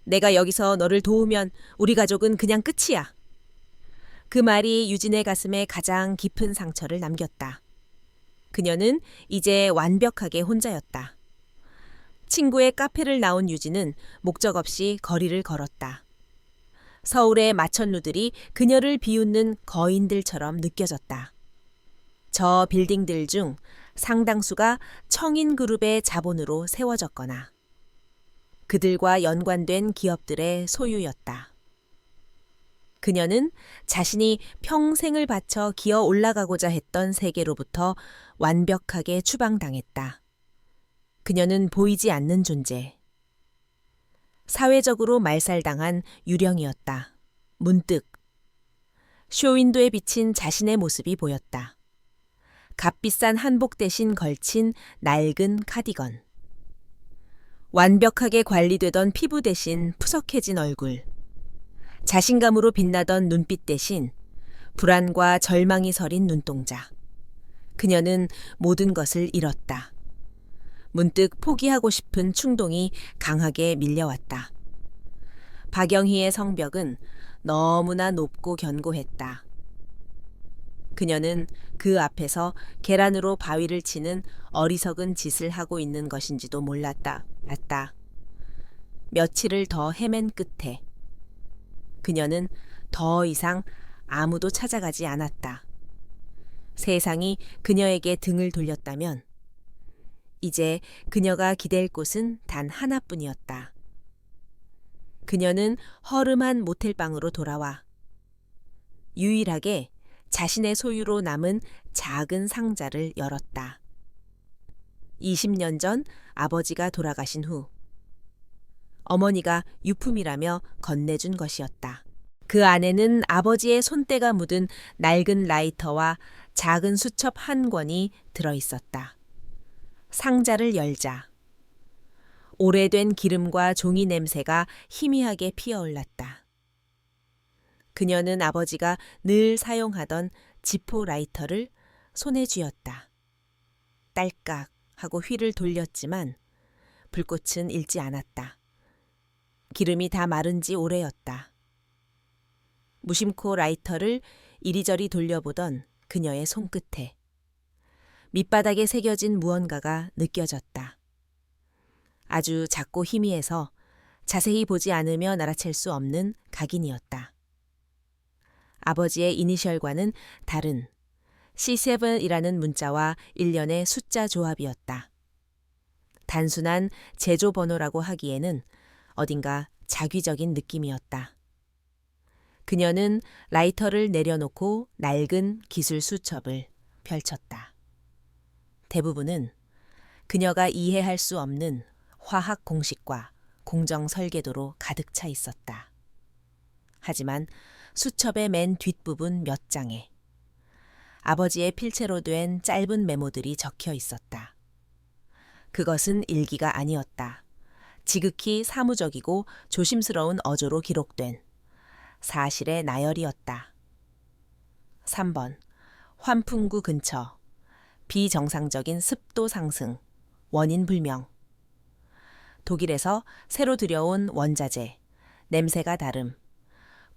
내가 여기서 너를 도우면 우리 가족은 그냥 끝이야. 그 말이 유진의 가슴에 가장 깊은 상처를 남겼다. 그녀는 이제 완벽하게 혼자였다. 친구의 카페를 나온 유진은 목적 없이 거리를 걸었다. 서울의 마천루들이 그녀를 비웃는 거인들처럼 느껴졌다. 저 빌딩들 중 상당수가 청인그룹의 자본으로 세워졌거나 그들과 연관된 기업들의 소유였다. 그녀는 자신이 평생을 바쳐 기어 올라가고자 했던 세계로부터 완벽하게 추방당했다. 그녀는 보이지 않는 존재. 사회적으로 말살당한 유령이었다. 문득 쇼윈도에 비친 자신의 모습이 보였다. 값비싼 한복 대신 걸친 낡은 카디건. 완벽하게 관리되던 피부 대신 푸석해진 얼굴. 자신감으로 빛나던 눈빛 대신 불안과 절망이 서린 눈동자. 그녀는 모든 것을 잃었다. 문득 포기하고 싶은 충동이 강하게 밀려왔다. 박영희의 성벽은 너무나 높고 견고했다. 그녀는 그 앞에서 계란으로 바위를 치는 어리석은 짓을 하고 있는 것인지도 몰랐다. 며칠을 더 헤맨 끝에 그녀는 더 이상 아무도 찾아가지 않았다. 세상이 그녀에게 등을 돌렸다면 이제 그녀가 기댈 곳은 단 하나뿐이었다. 그녀는 허름한 모텔방으로 돌아와 유일하게 자신의 소유로 남은 작은 상자를 열었다. 20년 전 아버지가 돌아가신 후 어머니가 유품이라며 건네준 것이었다. 그 안에는 아버지의 손때가 묻은 낡은 라이터와 작은 수첩 한 권이 들어있었다. 상자를 열자 오래된 기름과 종이 냄새가 희미하게 피어올랐다. 그녀는 아버지가 늘 사용하던 지포 라이터를 손에 쥐었다. 딸깍 하고 휘를 돌렸지만 불꽃은 일지 않았다. 기름이 다 마른 지 오래였다. 무심코 라이터를 이리저리 돌려보던 그녀의 손끝에 밑바닥에 새겨진 무언가가 느껴졌다. 아주 작고 희미해서 자세히 보지 않으면 알아챌 수 없는 각인이었다. 아버지의 이니셜과는 다른 C7이라는 문자와 일련의 숫자 조합이었다. 단순한 제조 번호라고 하기에는 어딘가 자귀적인 느낌이었다. 그녀는 라이터를 내려놓고 낡은 기술 수첩을 펼쳤다. 대부분은 그녀가 이해할 수 없는 화학 공식과 공정 설계도로 가득 차 있었다. 하지만 수첩의 맨 뒷부분 몇 장에 아버지의 필체로 된 짧은 메모들이 적혀 있었다. 그것은 일기가 아니었다. 지극히 사무적이고 조심스러운 어조로 기록된 사실의 나열이었다. 3번 환풍구 근처 비정상적인 습도 상승 원인 불명. 독일에서 새로 들여온 원자재 냄새가 다름.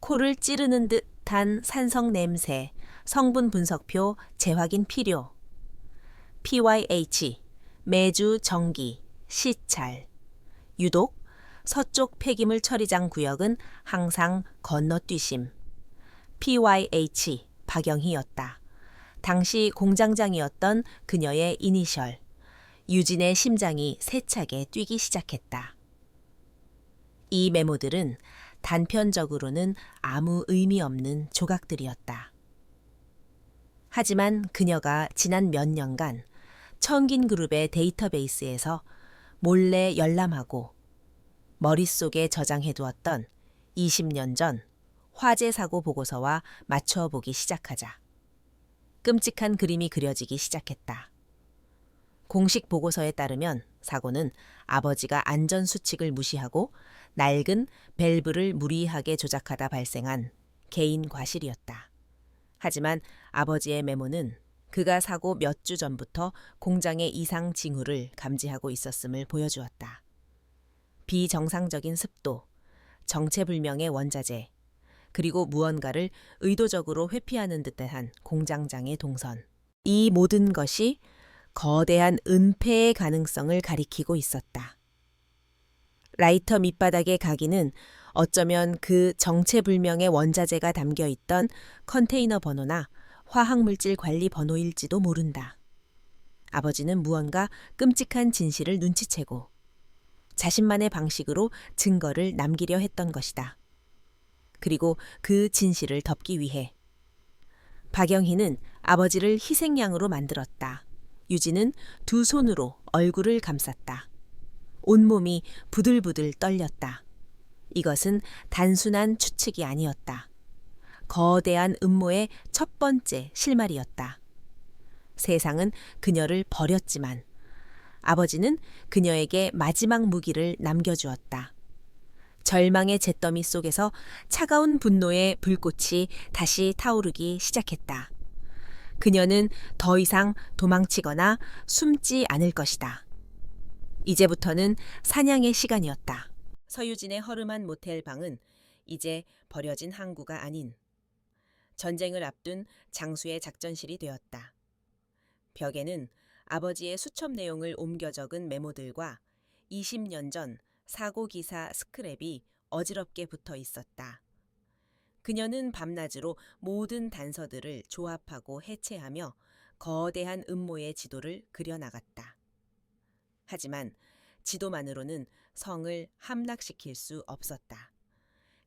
코를 찌르는 듯한 산성 냄새 성분 분석표 재확인 필요. PYH 매주 정기 시찰. 유독 서쪽 폐기물 처리장 구역은 항상 건너뛰심. PYH 박영희였다. 당시 공장장이었던 그녀의 이니셜 유진의 심장이 세차게 뛰기 시작했다. 이 메모들은 단편적으로는 아무 의미 없는 조각들이었다. 하지만 그녀가 지난 몇 년간 청긴그룹의 데이터베이스에서 몰래 열람하고 머릿속에 저장해두었던 20년 전 화재 사고 보고서와 맞춰보기 시작하자 끔찍한 그림이 그려지기 시작했다. 공식 보고서에 따르면 사고는 아버지가 안전수칙을 무시하고 낡은 밸브를 무리하게 조작하다 발생한 개인 과실이었다. 하지만 아버지의 메모는 그가 사고 몇 주 전부터 공장의 이상 징후를 감지하고 있었음을 보여주었다. 비정상적인 습도, 정체불명의 원자재, 그리고 무언가를 의도적으로 회피하는 듯한 공장장의 동선. 이 모든 것이 거대한 은폐의 가능성을 가리키고 있었다. 라이터 밑바닥의 가기는 어쩌면 그 정체불명의 원자재가 담겨있던 컨테이너 번호나 화학물질 관리 번호일지도 모른다. 아버지는 무언가 끔찍한 진실을 눈치채고 자신만의 방식으로 증거를 남기려 했던 것이다. 그리고 그 진실을 덮기 위해 박영희는 아버지를 희생양으로 만들었다. 유진은 두 손으로 얼굴을 감쌌다. 온몸이 부들부들 떨렸다. 이것은 단순한 추측이 아니었다. 거대한 음모의 첫 번째 실마리였다. 세상은 그녀를 버렸지만 아버지는 그녀에게 마지막 무기를 남겨주었다. 절망의 잿더미 속에서 차가운 분노의 불꽃이 다시 타오르기 시작했다. 그녀는 더 이상 도망치거나 숨지 않을 것이다. 이제부터는 사냥의 시간이었다. 서유진의 허름한 모텔 방은 이제 버려진 항구가 아닌 전쟁을 앞둔 장수의 작전실이 되었다. 벽에는 아버지의 수첩 내용을 옮겨 적은 메모들과 20년 전 사고기사 스크랩이 어지럽게 붙어 있었다. 그녀는 밤낮으로 모든 단서들을 조합하고 해체하며 거대한 음모의 지도를 그려나갔다. 하지만 지도만으로는 성을 함락시킬 수 없었다.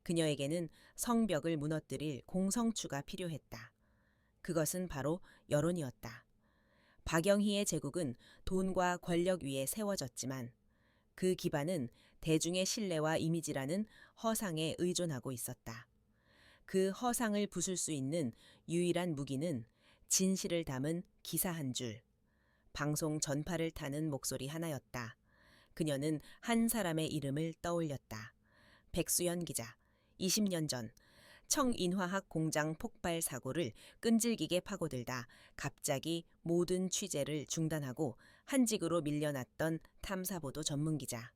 그녀에게는 성벽을 무너뜨릴 공성추가 필요했다. 그것은 바로 여론이었다. 박영희의 제국은 돈과 권력 위에 세워졌지만 그 기반은 대중의 신뢰와 이미지라는 허상에 의존하고 있었다. 그 허상을 부술 수 있는 유일한 무기는 진실을 담은 기사 한 줄, 방송 전파를 타는 목소리 하나였다. 그녀는 한 사람의 이름을 떠올렸다. 백수연 기자. 20년 전 청인화학 공장 폭발 사고를 끈질기게 파고들다 갑자기 모든 취재를 중단하고 한직으로 밀려났던 탐사보도 전문기자.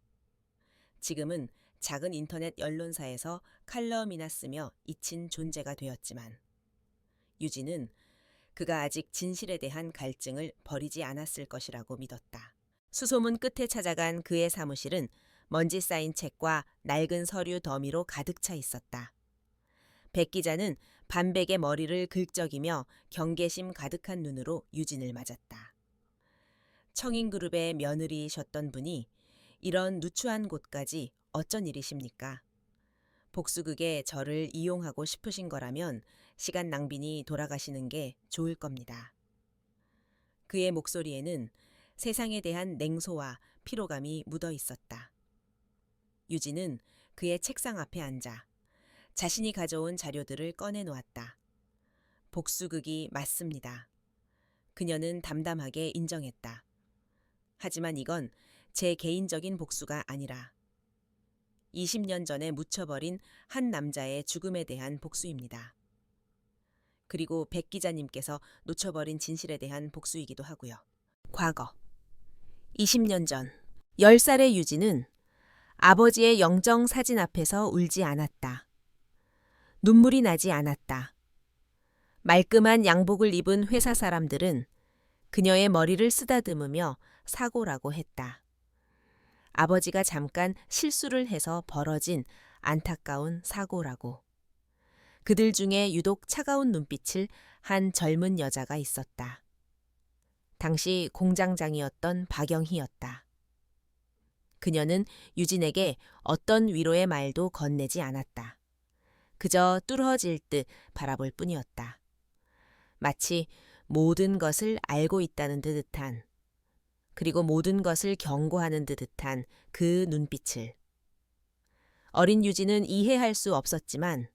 지금은 작은 인터넷 언론사에서 칼럼이나 쓰며 잊힌 존재가 되었지만 유진은 그가 아직 진실에 대한 갈증을 버리지 않았을 것이라고 믿었다. 수소문 끝에 찾아간 그의 사무실은 먼지 쌓인 책과 낡은 서류 더미로 가득 차 있었다. 백 기자는 반백의 머리를 긁적이며 경계심 가득한 눈으로 유진을 맞았다. 청인그룹의 며느리셨던 분이 이런 누추한 곳까지 어쩐 일이십니까? 복수극에 저를 이용하고 싶으신 거라면 시간 낭비니 돌아가시는 게 좋을 겁니다. 그의 목소리에는 세상에 대한 냉소와 피로감이 묻어 있었다. 유진은 그의 책상 앞에 앉아 자신이 가져온 자료들을 꺼내놓았다. 복수극이 맞습니다. 그녀는 담담하게 인정했다. 하지만 이건 제 개인적인 복수가 아니라 20년 전에 묻혀버린 한 남자의 죽음에 대한 복수입니다. 그리고 백 기자님께서 놓쳐버린 진실에 대한 복수이기도 하고요. 과거 20년 전 10살의 유진은 아버지의 영정 사진 앞에서 울지 않았다. 눈물이 나지 않았다. 말끔한 양복을 입은 회사 사람들은 그녀의 머리를 쓰다듬으며 사고라고 했다. 아버지가 잠깐 실수를 해서 벌어진 안타까운 사고라고. 그들 중에 유독 차가운 눈빛을 한 젊은 여자가 있었다. 당시 공장장이었던 박영희였다. 그녀는 유진에게 어떤 위로의 말도 건네지 않았다. 그저 뚫어질 듯 바라볼 뿐이었다. 마치 모든 것을 알고 있다는 듯한, 그리고 모든 것을 경고하는 듯한 그 눈빛을. 어린 유진은 이해할 수 없었지만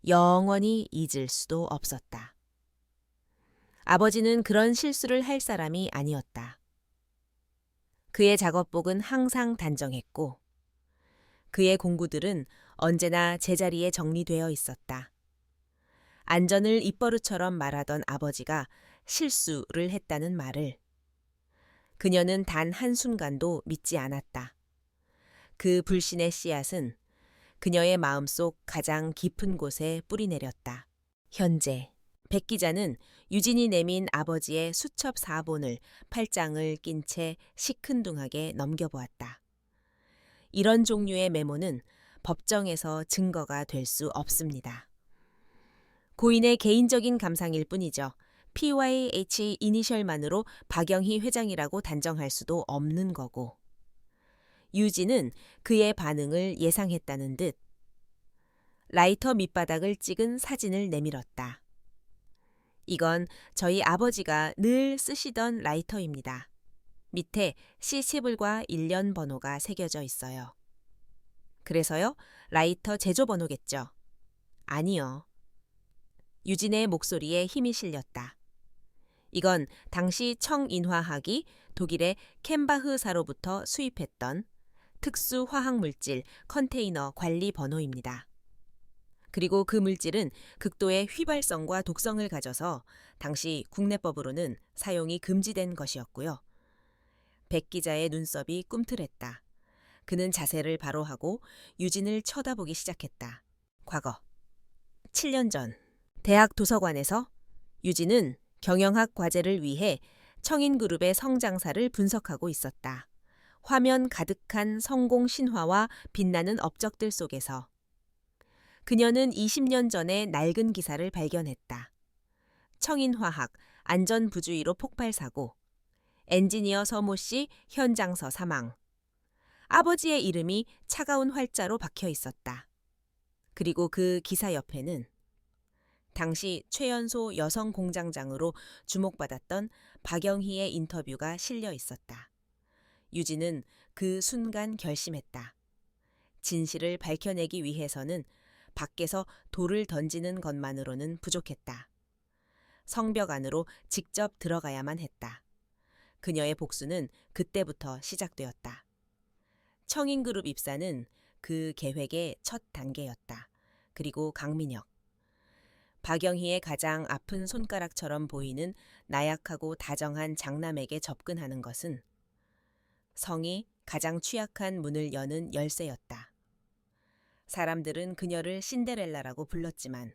영원히 잊을 수도 없었다. 아버지는 그런 실수를 할 사람이 아니었다. 그의 작업복은 항상 단정했고 그의 공구들은 언제나 제자리에 정리되어 있었다. 안전을 입버릇처럼 말하던 아버지가 실수를 했다는 말을 그녀는 단 한순간도 믿지 않았다. 그 불신의 씨앗은 그녀의 마음속 가장 깊은 곳에 뿌리내렸다. 현재 백 기자는 유진이 내민 아버지의 수첩 4본을 팔짱을 낀 채 시큰둥하게 넘겨보았다. 이런 종류의 메모는 법정에서 증거가 될 수 없습니다. 고인의 개인적인 감상일 뿐이죠. PYH 이니셜만으로 박영희 회장이라고 단정할 수도 없는 거고. 유진은 그의 반응을 예상했다는 듯 라이터 밑바닥을 찍은 사진을 내밀었다. 이건 저희 아버지가 늘 쓰시던 라이터입니다. 밑에 C11과 1년 번호가 새겨져 있어요. 그래서요? 라이터 제조 번호겠죠? 아니요. 유진의 목소리에 힘이 실렸다. 이건 당시 청인화학이 독일의 켐바흐사로부터 수입했던 특수 화학물질 컨테이너 관리 번호입니다. 그리고 그 물질은 극도의 휘발성과 독성을 가져서 당시 국내법으로는 사용이 금지된 것이었고요. 백 기자의 눈썹이 꿈틀했다. 그는 자세를 바로 하고 유진을 쳐다보기 시작했다. 과거 7년 전 대학 도서관에서 유진은 경영학 과제를 위해 청인그룹의 성장사를 분석하고 있었다. 화면 가득한 성공 신화와 빛나는 업적들 속에서 그녀는 20년 전에 낡은 기사를 발견했다. 청인화학 안전부주의로 폭발사고, 엔지니어 서모 씨 현장서 사망. 아버지의 이름이 차가운 활자로 박혀 있었다. 그리고 그 기사 옆에는 당시 최연소 여성 공장장으로 주목받았던 박영희의 인터뷰가 실려 있었다. 유진은 그 순간 결심했다. 진실을 밝혀내기 위해서는 밖에서 돌을 던지는 것만으로는 부족했다. 성벽 안으로 직접 들어가야만 했다. 그녀의 복수는 그때부터 시작되었다. 청인그룹 입사는 그 계획의 첫 단계였다. 그리고 강민혁. 박영희의 가장 아픈 손가락처럼 보이는 나약하고 다정한 장남에게 접근하는 것은 성이 가장 취약한 문을 여는 열쇠였다. 사람들은 그녀를 신데렐라라고 불렀지만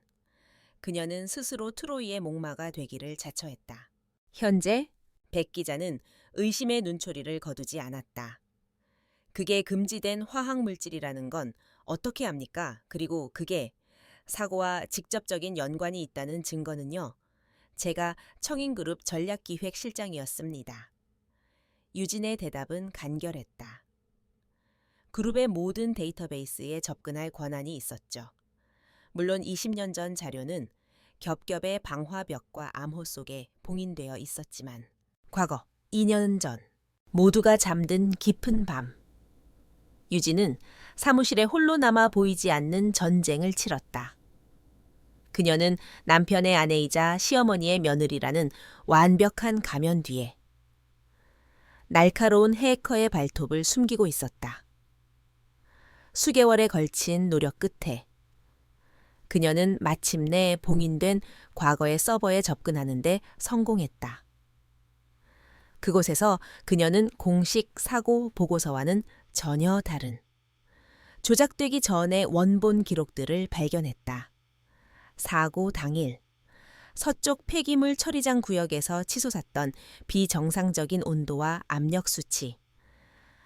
그녀는 스스로 트로이의 목마가 되기를 자처했다. 현재 백 기자는 의심의 눈초리를 거두지 않았다. 그게 금지된 화학물질이라는 건 어떻게 압니까? 그리고 그게 사고와 직접적인 연관이 있다는 증거는요. 제가 청인그룹 전략기획실장이었습니다. 유진의 대답은 간결했다. 그룹의 모든 데이터베이스에 접근할 권한이 있었죠. 물론 20년 전 자료는 겹겹의 방화벽과 암호 속에 봉인되어 있었지만 과거 2년 전 모두가 잠든 깊은 밤 유진은 사무실에 홀로 남아 보이지 않는 전쟁을 치렀다. 그녀는 남편의 아내이자 시어머니의 며느리라는 완벽한 가면 뒤에 날카로운 해커의 발톱을 숨기고 있었다. 수개월에 걸친 노력 끝에 그녀는 마침내 봉인된 과거의 서버에 접근하는 데 성공했다. 그곳에서 그녀는 공식 사고 보고서와는 전혀 다른 조작되기 전의 원본 기록들을 발견했다. 사고 당일 서쪽 폐기물 처리장 구역에서 치솟았던 비정상적인 온도와 압력 수치,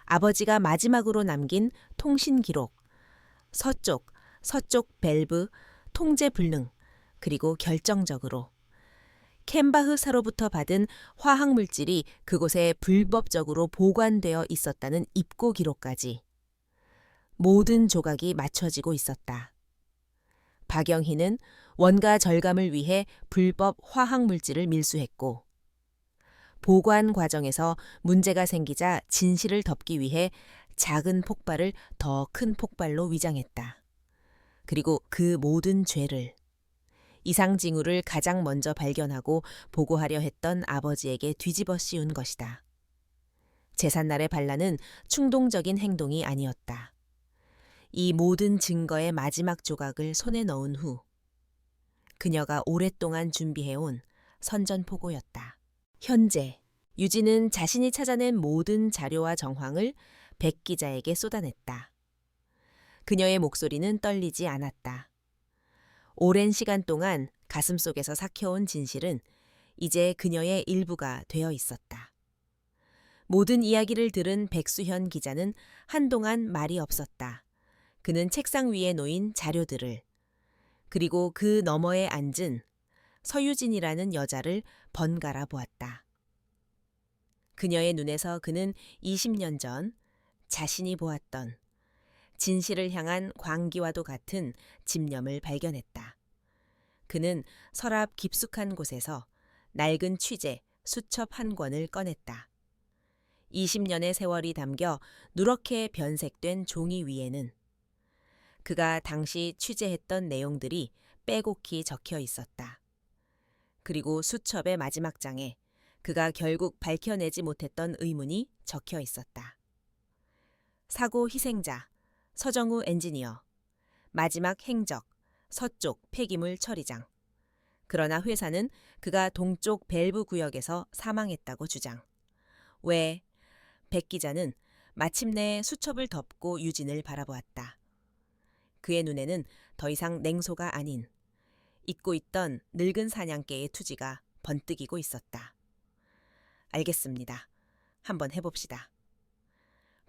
아버지가 마지막으로 남긴 통신 기록, 서쪽 밸브 통제 불능, 그리고 결정적으로 캔바흐사로부터 받은 화학 물질이 그곳에 불법적으로 보관되어 있었다는 입고 기록까지 모든 조각이 맞춰지고 있었다. 박영희는 원가 절감을 위해 불법 화학 물질을 밀수했고 보관 과정에서 문제가 생기자 진실을 덮기 위해 작은 폭발을 더 큰 폭발로 위장했다. 그리고 그 모든 죄를 이상 징후를 가장 먼저 발견하고 보고하려 했던 아버지에게 뒤집어 씌운 것이다. 제삿날의 반란은 충동적인 행동이 아니었다. 이 모든 증거의 마지막 조각을 손에 넣은 후 그녀가 오랫동안 준비해온 선전포고였다. 현재 유진은 자신이 찾아낸 모든 자료와 정황을 백 기자에게 쏟아냈다. 그녀의 목소리는 떨리지 않았다. 오랜 시간 동안 가슴속에서 삭혀온 진실은 이제 그녀의 일부가 되어 있었다. 모든 이야기를 들은 백수현 기자는 한동안 말이 없었다. 그는 책상 위에 놓인 자료들을 그리고 그 너머에 앉은 서유진이라는 여자를 번갈아 보았다. 그녀의 눈에서 그는 20년 전 자신이 보았던 진실을 향한 광기와도 같은 집념을 발견했다. 그는 서랍 깊숙한 곳에서 낡은 취재 수첩 한 권을 꺼냈다. 20년의 세월이 담겨 누렇게 변색된 종이 위에는 그가 당시 취재했던 내용들이 빼곡히 적혀 있었다. 그리고 수첩의 마지막 장에 그가 결국 밝혀내지 못했던 의문이 적혀 있었다. 사고 희생자, 서정우 엔지니어, 마지막 행적, 서쪽 폐기물 처리장. 그러나 회사는 그가 동쪽 밸브 구역에서 사망했다고 주장. 왜? 백 기자는 마침내 수첩을 덮고 유진을 바라보았다. 그의 눈에는 더 이상 냉소가 아닌 잊고 있던 늙은 사냥개의 투지가 번뜩이고 있었다. 알겠습니다. 한번 해봅시다.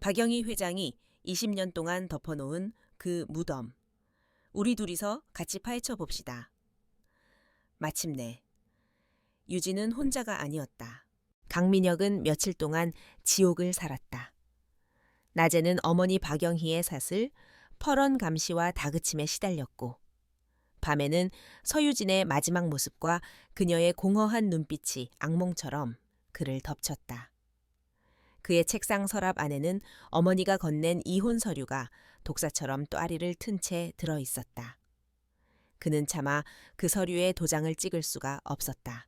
박영희 회장이 20년 동안 덮어놓은 그 무덤. 우리 둘이서 같이 파헤쳐 봅시다. 마침내 유진은 혼자가 아니었다. 강민혁은 며칠 동안 지옥을 살았다. 낮에는 어머니 박영희의 사슬, 펄언 감시와 다그침에 시달렸고 밤에는 서유진의 마지막 모습과 그녀의 공허한 눈빛이 악몽처럼 그를 덮쳤다. 그의 책상 서랍 안에는 어머니가 건넨 이혼 서류가 독사처럼 또아리를 튼 채 들어 있었다. 그는 차마 그 서류에 도장을 찍을 수가 없었다.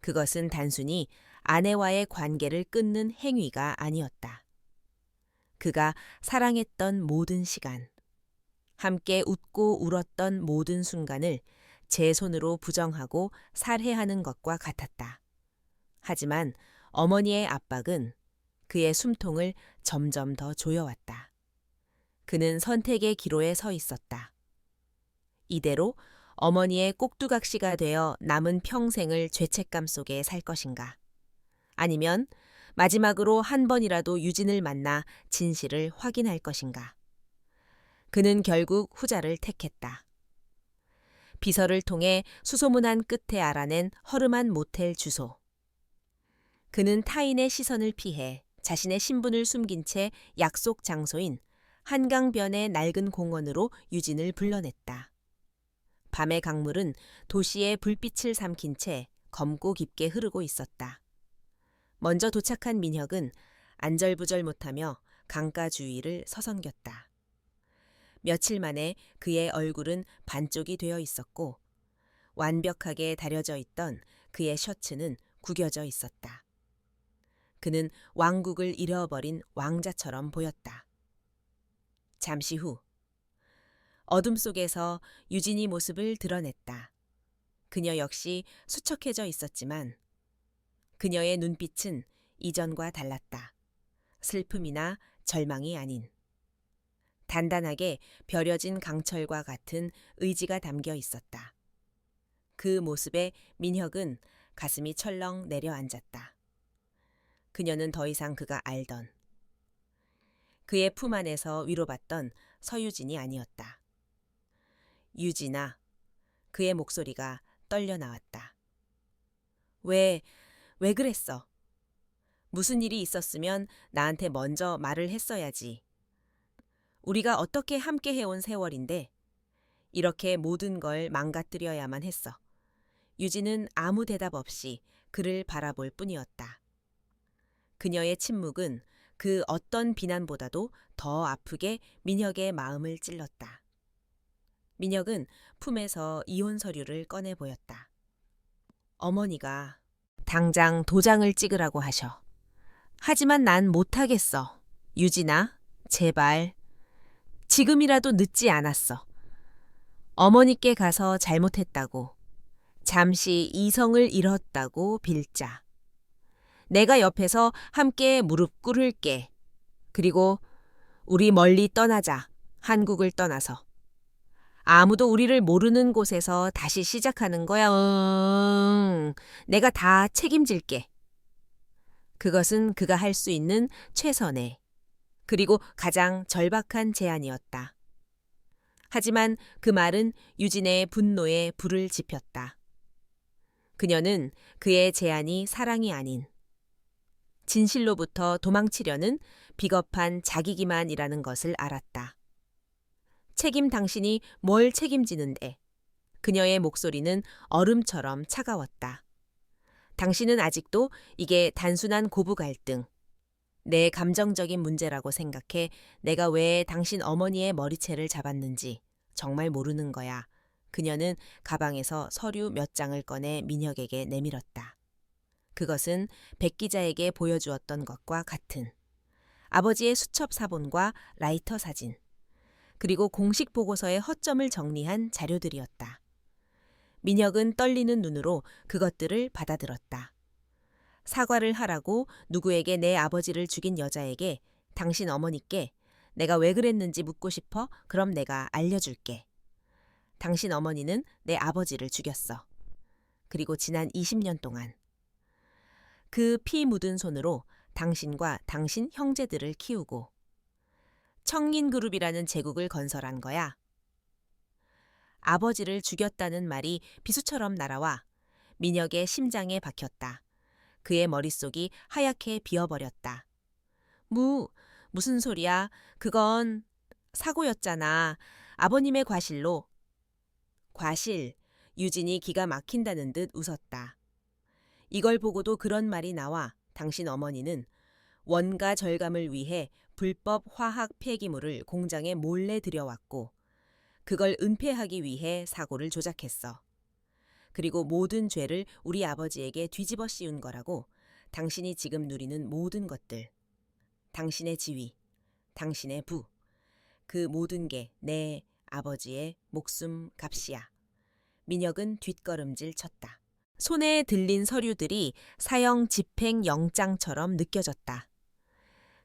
그것은 단순히 아내와의 관계를 끊는 행위가 아니었다. 그가 사랑했던 모든 시간, 함께 웃고 울었던 모든 순간을 제 손으로 부정하고 살해하는 것과 같았다. 하지만 어머니의 압박은 그의 숨통을 점점 더 조여왔다. 그는 선택의 기로에 서 있었다. 이대로 어머니의 꼭두각시가 되어 남은 평생을 죄책감 속에 살 것인가? 아니면 마지막으로 한 번이라도 유진을 만나 진실을 확인할 것인가? 그는 결국 후자를 택했다. 비서를 통해 수소문한 끝에 알아낸 허름한 모텔 주소. 그는 타인의 시선을 피해 자신의 신분을 숨긴 채 약속 장소인 한강변의 낡은 공원으로 유진을 불러냈다. 밤의 강물은 도시의 불빛을 삼킨 채 검고 깊게 흐르고 있었다. 먼저 도착한 민혁은 안절부절 못하며 강가 주위를 서성겼다. 며칠 만에 그의 얼굴은 반쪽이 되어 있었고 완벽하게 다려져 있던 그의 셔츠는 구겨져 있었다. 그는 왕국을 잃어버린 왕자처럼 보였다. 잠시 후 어둠 속에서 유진이 모습을 드러냈다. 그녀 역시 수척해져 있었지만 그녀의 눈빛은 이전과 달랐다. 슬픔이나 절망이 아닌 단단하게 벼려진 강철과 같은 의지가 담겨 있었다. 그 모습에 민혁은 가슴이 철렁 내려앉았다. 그녀는 더 이상 그가 알던 그의 품 안에서 위로받던 서유진이 아니었다. 유진아, 그의 목소리가 떨려 나왔다. 왜 그랬어? 무슨 일이 있었으면 나한테 먼저 말을 했어야지. 우리가 어떻게 함께 해온 세월인데 이렇게 모든 걸 망가뜨려야만 했어. 유진은 아무 대답 없이 그를 바라볼 뿐이었다. 그녀의 침묵은 그 어떤 비난보다도 더 아프게 민혁의 마음을 찔렀다. 민혁은 품에서 이혼 서류를 꺼내 보였다. 어머니가 당장 도장을 찍으라고 하셔. 하지만 난 못하겠어. 유진아, 제발. 지금이라도 늦지 않았어. 어머니께 가서 잘못했다고, 잠시 이성을 잃었다고 빌자. 내가 옆에서 함께 무릎 꿇을게. 그리고 우리 멀리 떠나자. 한국을 떠나서. 아무도 우리를 모르는 곳에서 다시 시작하는 거야. 내가 다 책임질게. 그것은 그가 할 수 있는 최선의, 그리고 가장 절박한 제안이었다. 하지만 그 말은 유진의 분노에 불을 지폈다. 그녀는 그의 제안이 사랑이 아닌 진실로부터 도망치려는 비겁한 자기기만이라는 것을 알았다. 책임 당신이 뭘 책임지는데. 그녀의 목소리는 얼음처럼 차가웠다. 당신은 아직도 이게 단순한 고부 갈등, 내 감정적인 문제라고 생각해 내가 왜 당신 어머니의 머리채를 잡았는지 정말 모르는 거야. 그녀는 가방에서 서류 몇 장을 꺼내 민혁에게 내밀었다. 그것은 백 기자에게 보여주었던 것과 같은 아버지의 수첩 사본과 라이터 사진, 그리고 공식 보고서의 허점을 정리한 자료들이었다. 민혁은 떨리는 눈으로 그것들을 받아들었다. 사과를 하라고 누구에게 내 아버지를 죽인 여자에게 당신 어머니께 내가 왜 그랬는지 묻고 싶어? 그럼 내가 알려줄게. 당신 어머니는 내 아버지를 죽였어. 그리고 지난 20년 동안 그 피 묻은 손으로 당신과 당신 형제들을 키우고 청린그룹이라는 제국을 건설한 거야. 아버지를 죽였다는 말이 비수처럼 날아와 민혁의 심장에 박혔다. 그의 머릿속이 하얗게 비어버렸다. 무슨 소리야? 그건 사고였잖아. 아버님의 과실로. 과실. 유진이 기가 막힌다는 듯 웃었다. 이걸 보고도 그런 말이 나와 당신 어머니는 원가 절감을 위해 불법 화학 폐기물을 공장에 몰래 들여왔고 그걸 은폐하기 위해 사고를 조작했어. 그리고 모든 죄를 우리 아버지에게 뒤집어 씌운 거라고. 당신이 지금 누리는 모든 것들, 당신의 지위, 당신의 부, 그 모든 게 내 아버지의 목숨 값이야. 민혁은 뒷걸음질 쳤다. 손에 들린 서류들이 사형 집행 영장처럼 느껴졌다.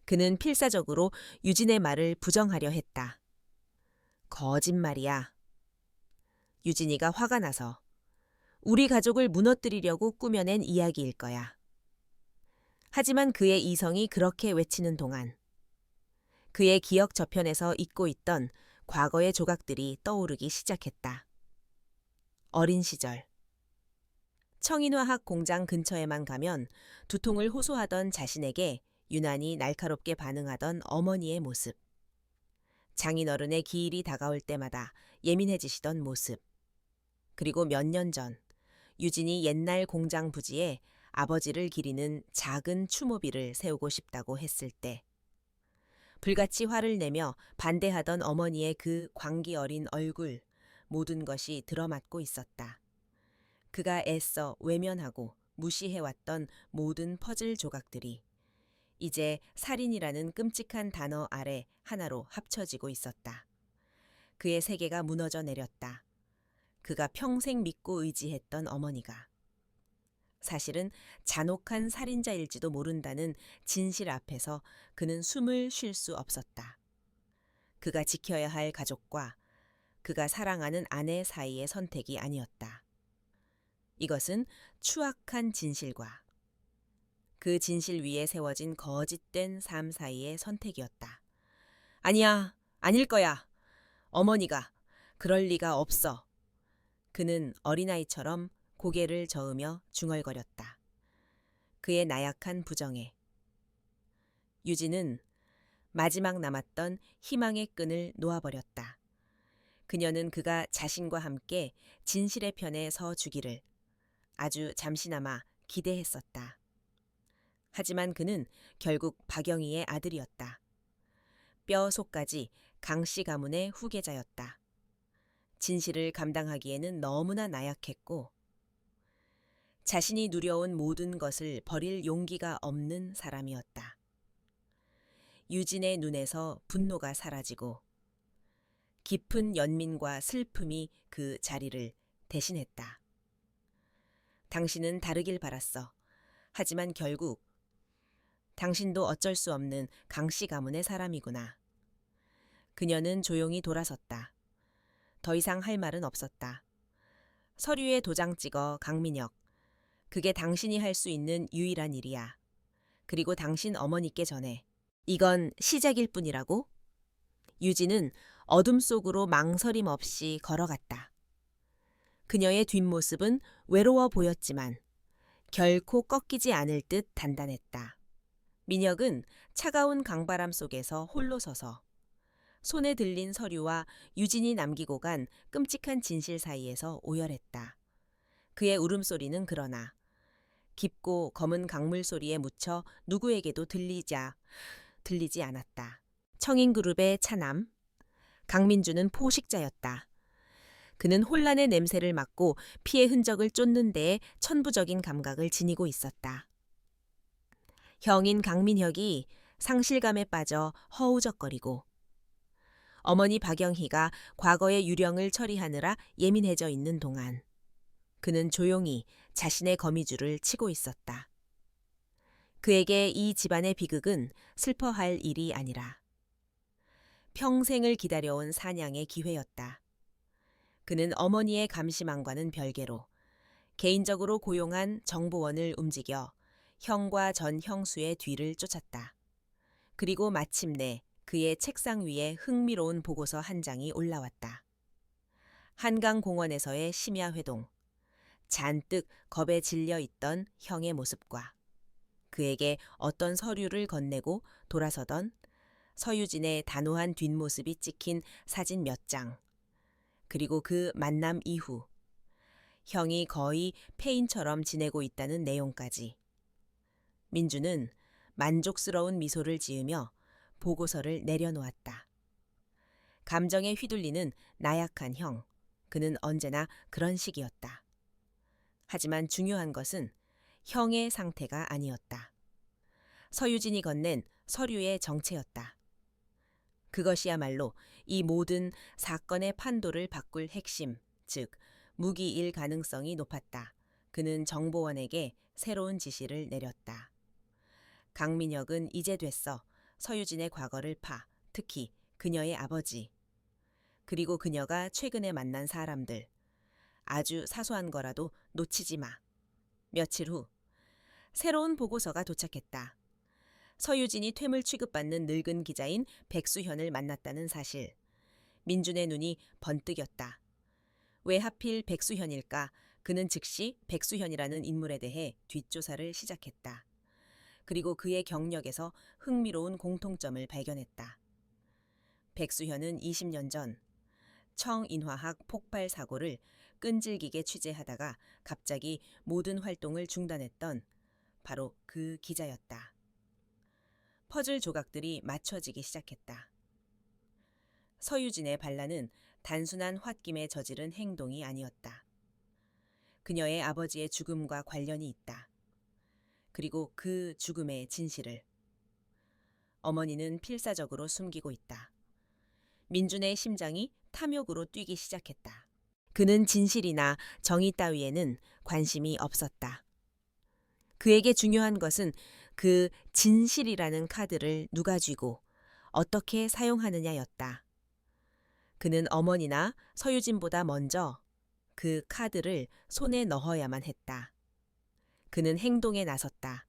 그는 필사적으로 유진의 말을 부정하려 했다. 거짓말이야. 유진이가 화가 나서 우리 가족을 무너뜨리려고 꾸며낸 이야기일 거야. 하지만 그의 이성이 그렇게 외치는 동안 그의 기억 저편에서 잊고 있던 과거의 조각들이 떠오르기 시작했다. 어린 시절. 청인화학 공장 근처에만 가면 두통을 호소하던 자신에게 유난히 날카롭게 반응하던 어머니의 모습. 장인어른의 기일이 다가올 때마다 예민해지시던 모습. 그리고 몇 년 전 유진이 옛날 공장 부지에 아버지를 기리는 작은 추모비를 세우고 싶다고 했을 때 불같이 화를 내며 반대하던 어머니의 그 광기 어린 얼굴, 모든 것이 들어맞고 있었다. 그가 애써 외면하고 무시해왔던 모든 퍼즐 조각들이 이제 살인이라는 끔찍한 단어 아래 하나로 합쳐지고 있었다. 그의 세계가 무너져 내렸다. 그가 평생 믿고 의지했던 어머니가 사실은 잔혹한 살인자일지도 모른다는 진실 앞에서 그는 숨을 쉴 수 없었다. 그가 지켜야 할 가족과 그가 사랑하는 아내 사이의 선택이 아니었다. 이것은 추악한 진실과 그 진실 위에 세워진 거짓된 삶 사이의 선택이었다. 아니야, 아닐 거야. 어머니가 그럴 리가 없어. 그는 어린아이처럼 고개를 저으며 중얼거렸다. 그의 나약한 부정에 유진은 마지막 남았던 희망의 끈을 놓아버렸다. 그녀는 그가 자신과 함께 진실의 편에 서 주기를 아주 잠시나마 기대했었다. 하지만 그는 결국 박영희의 아들이었다. 뼈 속까지 강씨 가문의 후계자였다. 진실을 감당하기에는 너무나 나약했고 자신이 누려온 모든 것을 버릴 용기가 없는 사람이었다. 유진의 눈에서 분노가 사라지고 깊은 연민과 슬픔이 그 자리를 대신했다. 당신은 다르길 바랐어. 하지만 결국 당신도 어쩔 수 없는 강씨 가문의 사람이구나. 그녀는 조용히 돌아섰다. 더 이상 할 말은 없었다. 서류에 도장 찍어 강민혁. 그게 당신이 할 수 있는 유일한 일이야. 그리고 당신 어머니께 전해. 이건 시작일 뿐이라고? 유진은 어둠 속으로 망설임 없이 걸어갔다. 그녀의 뒷모습은 외로워 보였지만 결코 꺾이지 않을 듯 단단했다. 민혁은 차가운 강바람 속에서 홀로 서서 손에 들린 서류와 유진이 남기고 간 끔찍한 진실 사이에서 오열했다. 그의 울음소리는 그러나 깊고 검은 강물 소리에 묻혀 누구에게도 들리지 않았다. 청인그룹의 차남, 강민주는 포식자였다. 그는 혼란의 냄새를 맡고 피의 흔적을 쫓는 데에 천부적인 감각을 지니고 있었다. 형인 강민혁이 상실감에 빠져 허우적거리고 어머니 박영희가 과거의 유령을 처리하느라 예민해져 있는 동안 그는 조용히 자신의 거미줄을 치고 있었다. 그에게 이 집안의 비극은 슬퍼할 일이 아니라 평생을 기다려온 사냥의 기회였다. 그는 어머니의 감시망과는 별개로 개인적으로 고용한 정보원을 움직여 형과 전 형수의 뒤를 쫓았다. 그리고 마침내 그의 책상 위에 흥미로운 보고서 한 장이 올라왔다. 한강공원에서의 심야회동, 잔뜩 겁에 질려 있던 형의 모습과 그에게 어떤 서류를 건네고 돌아서던 서유진의 단호한 뒷모습이 찍힌 사진 몇 장, 그리고 그 만남 이후 형이 거의 폐인처럼 지내고 있다는 내용까지. 민주는 만족스러운 미소를 지으며 보고서를 내려놓았다. 감정에 휘둘리는 나약한 형, 그는 언제나 그런 식이었다. 하지만 중요한 것은 형의 상태가 아니었다. 서유진이 건넨 서류의 정체였다. 그것이야말로 이 모든 사건의 판도를 바꿀 핵심, 즉 무기일 가능성이 높았다. 그는 정보원에게 새로운 지시를 내렸다. 강민혁은 이제 됐어. 서유진의 과거를 파, 특히 그녀의 아버지, 그리고 그녀가 최근에 만난 사람들, 아주 사소한 거라도 놓치지 마. 며칠 후 새로운 보고서가 도착했다. 서유진이 퇴물 취급받는 늙은 기자인 백수현을 만났다는 사실. 민준의 눈이 번뜩였다. 왜 하필 백수현일까? 그는 즉시 백수현이라는 인물에 대해 뒷조사를 시작했다. 그리고 그의 경력에서 흥미로운 공통점을 발견했다. 백수현은 20년 전 청인화학 폭발 사고를 끈질기게 취재하다가 갑자기 모든 활동을 중단했던 바로 그 기자였다. 퍼즐 조각들이 맞춰지기 시작했다. 서유진의 반란은 단순한 홧김에 저지른 행동이 아니었다. 그녀의 아버지의 죽음과 관련이 있다. 그리고 그 죽음의 진실을 어머니는 필사적으로 숨기고 있다. 민준의 심장이 탐욕으로 뛰기 시작했다. 그는 진실이나 정의 따위에는 관심이 없었다. 그에게 중요한 것은 그 진실이라는 카드를 누가 쥐고 어떻게 사용하느냐였다. 그는 어머니나 서유진보다 먼저 그 카드를 손에 넣어야만 했다. 그는 행동에 나섰다.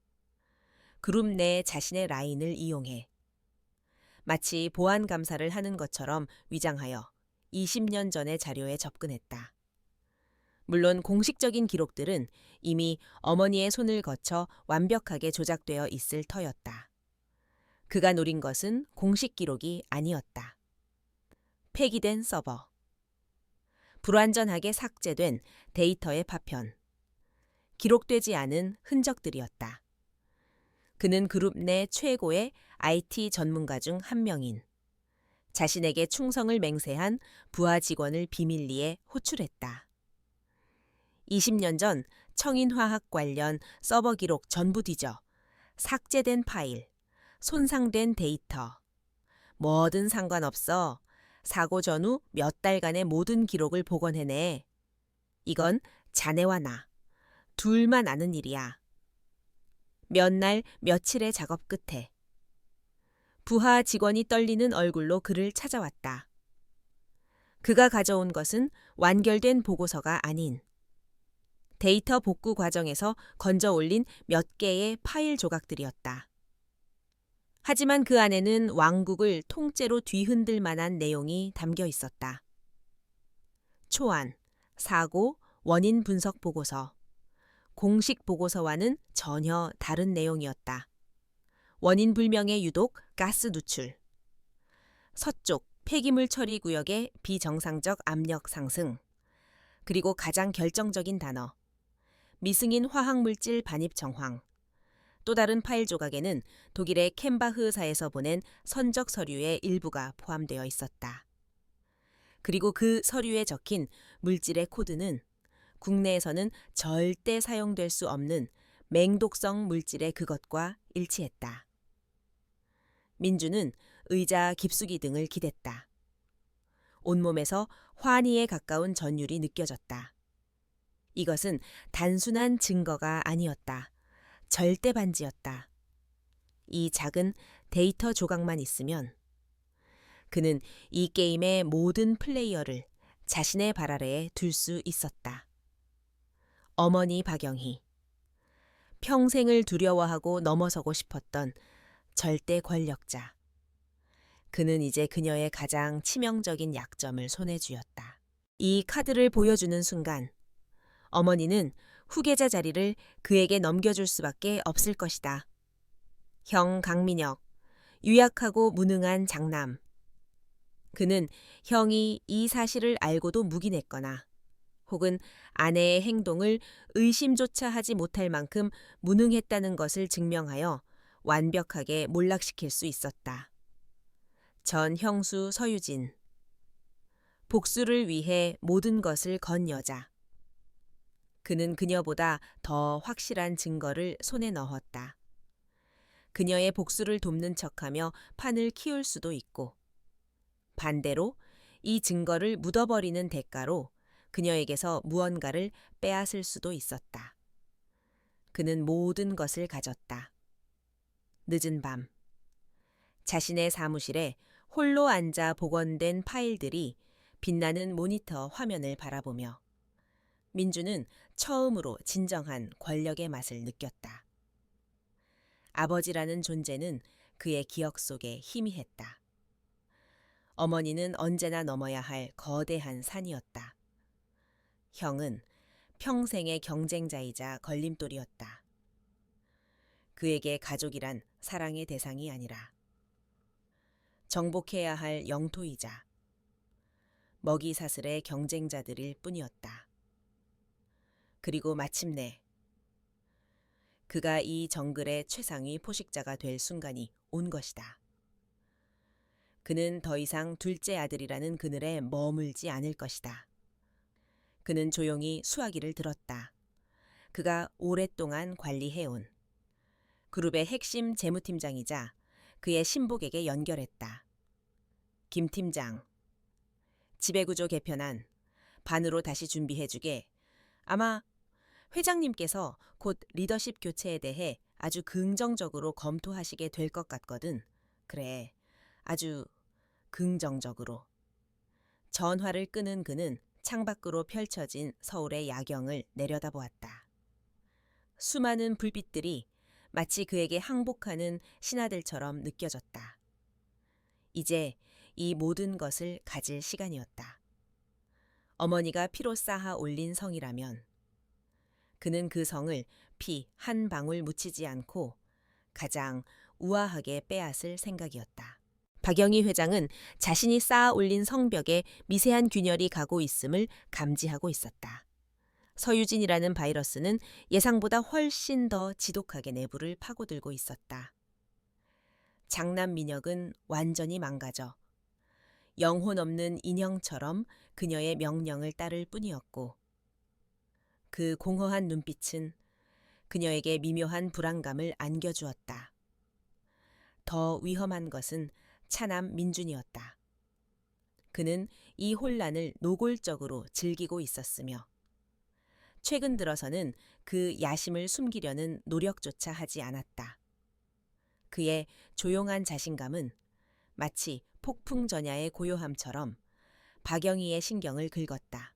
그룹 내 자신의 라인을 이용해 마치 보안 감사를 하는 것처럼 위장하여 20년 전의 자료에 접근했다. 물론 공식적인 기록들은 이미 어머니의 손을 거쳐 완벽하게 조작되어 있을 터였다. 그가 노린 것은 공식 기록이 아니었다. 폐기된 서버. 불완전하게 삭제된 데이터의 파편. 기록되지 않은 흔적들이었다. 그는 그룹 내 최고의 IT 전문가 중 한 명인 자신에게 충성을 맹세한 부하 직원을 비밀리에 호출했다. 20년 전 청인화학 관련 서버 기록 전부 뒤져 삭제된 파일, 손상된 데이터. 뭐든 상관없어. 사고 전후 몇 달간의 모든 기록을 복원해내. 이건 자네와 나, 둘만 아는 일이야. 몇 날, 며칠의 작업 끝에 부하 직원이 떨리는 얼굴로 그를 찾아왔다. 그가 가져온 것은 완결된 보고서가 아닌 데이터 복구 과정에서 건져 올린 몇 개의 파일 조각들이었다. 하지만 그 안에는 왕국을 통째로 뒤흔들 만한 내용이 담겨 있었다. 초안, 사고, 원인 분석 보고서. 공식 보고서와는 전혀 다른 내용이었다. 원인 불명의 유독 가스 누출. 서쪽 폐기물 처리 구역의 비정상적 압력 상승. 그리고 가장 결정적인 단어. 미승인 화학물질 반입 정황. 또 다른 파일 조각에는 독일의 켐바흐사에서 보낸 선적 서류의 일부가 포함되어 있었다. 그리고 그 서류에 적힌 물질의 코드는 국내에서는 절대 사용될 수 없는 맹독성 물질의 그것과 일치했다. 민주는 의자 깊숙이 등을 기댔다. 온몸에서 환희에 가까운 전율이 느껴졌다. 이것은 단순한 증거가 아니었다. 절대 반지였다. 이 작은 데이터 조각만 있으면 그는 이 게임의 모든 플레이어를 자신의 발 아래에 둘 수 있었다. 어머니 박영희. 평생을 두려워하고 넘어서고 싶었던 절대 권력자. 그는 이제 그녀의 가장 치명적인 약점을 손에 쥐었다. 이 카드를 보여주는 순간 어머니는 후계자 자리를 그에게 넘겨줄 수밖에 없을 것이다. 형 강민혁, 유약하고 무능한 장남. 그는 형이 이 사실을 알고도 묵인했거나 혹은 아내의 행동을 의심조차 하지 못할 만큼 무능했다는 것을 증명하여 완벽하게 몰락시킬 수 있었다. 전 형수 서유진. 복수를 위해 모든 것을 건 여자. 그는 그녀보다 더 확실한 증거를 손에 넣었다. 그녀의 복수를 돕는 척하며 판을 키울 수도 있고 반대로 이 증거를 묻어버리는 대가로 그녀에게서 무언가를 빼앗을 수도 있었다. 그는 모든 것을 가졌다. 늦은 밤 자신의 사무실에 홀로 앉아 복원된 파일들이 빛나는 모니터 화면을 바라보며 민주는 처음으로 진정한 권력의 맛을 느꼈다. 아버지라는 존재는 그의 기억 속에 희미했다. 어머니는 언제나 넘어야 할 거대한 산이었다. 형은 평생의 경쟁자이자 걸림돌이었다. 그에게 가족이란 사랑의 대상이 아니라 정복해야 할 영토이자 먹이 사슬의 경쟁자들일 뿐이었다. 그리고 마침내 그가 이 정글의 최상위 포식자가 될 순간이 온 것이다. 그는 더 이상 둘째 아들이라는 그늘에 머물지 않을 것이다. 그는 조용히 수화기를 들었다. 그가 오랫동안 관리해온 그룹의 핵심 재무팀장이자 그의 신복에게 연결했다. 김 팀장, 지배구조 개편안 반으로 다시 준비해주게. 아마 회장님께서 곧 리더십 교체에 대해 아주 긍정적으로 검토하시게 될 것 같거든. 그래, 아주 긍정적으로. 전화를 끄는 그는 창밖으로 펼쳐진 서울의 야경을 내려다보았다. 수많은 불빛들이 마치 그에게 항복하는 신하들처럼 느껴졌다. 이제 이 모든 것을 가질 시간이었다. 어머니가 피로 쌓아 올린 성이라면 그는 그 성을 피 한 방울 묻히지 않고 가장 우아하게 빼앗을 생각이었다. 박영희 회장은 자신이 쌓아 올린 성벽에 미세한 균열이 가고 있음을 감지하고 있었다. 서유진이라는 바이러스는 예상보다 훨씬 더 지독하게 내부를 파고들고 있었다. 장남 민혁은 완전히 망가져 영혼 없는 인형처럼 그녀의 명령을 따를 뿐이었고 그 공허한 눈빛은 그녀에게 미묘한 불안감을 안겨주었다. 더 위험한 것은 차남 민준이었다. 그는 이 혼란을 노골적으로 즐기고 있었으며 최근 들어서는 그 야심을 숨기려는 노력조차 하지 않았다. 그의 조용한 자신감은 마치 폭풍전야의 고요함처럼 박영희의 신경을 긁었다.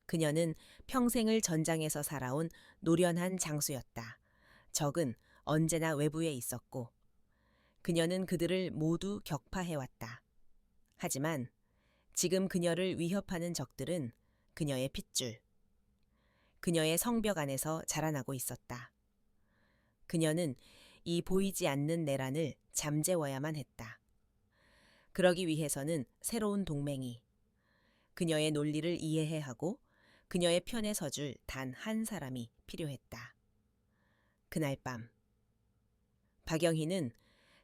그녀는 평생을 전장에서 살아온 노련한 장수였다. 적은 언제나 외부에 있었고 그녀는 그들을 모두 격파해왔다. 하지만 지금 그녀를 위협하는 적들은 그녀의 핏줄, 그녀의 성벽 안에서 자라나고 있었다. 그녀는 이 보이지 않는 내란을 잠재워야만 했다. 그러기 위해서는 새로운 동맹이, 그녀의 논리를 이해해 하고 그녀의 편에 서줄 단 한 사람이 필요했다. 그날 밤 박영희는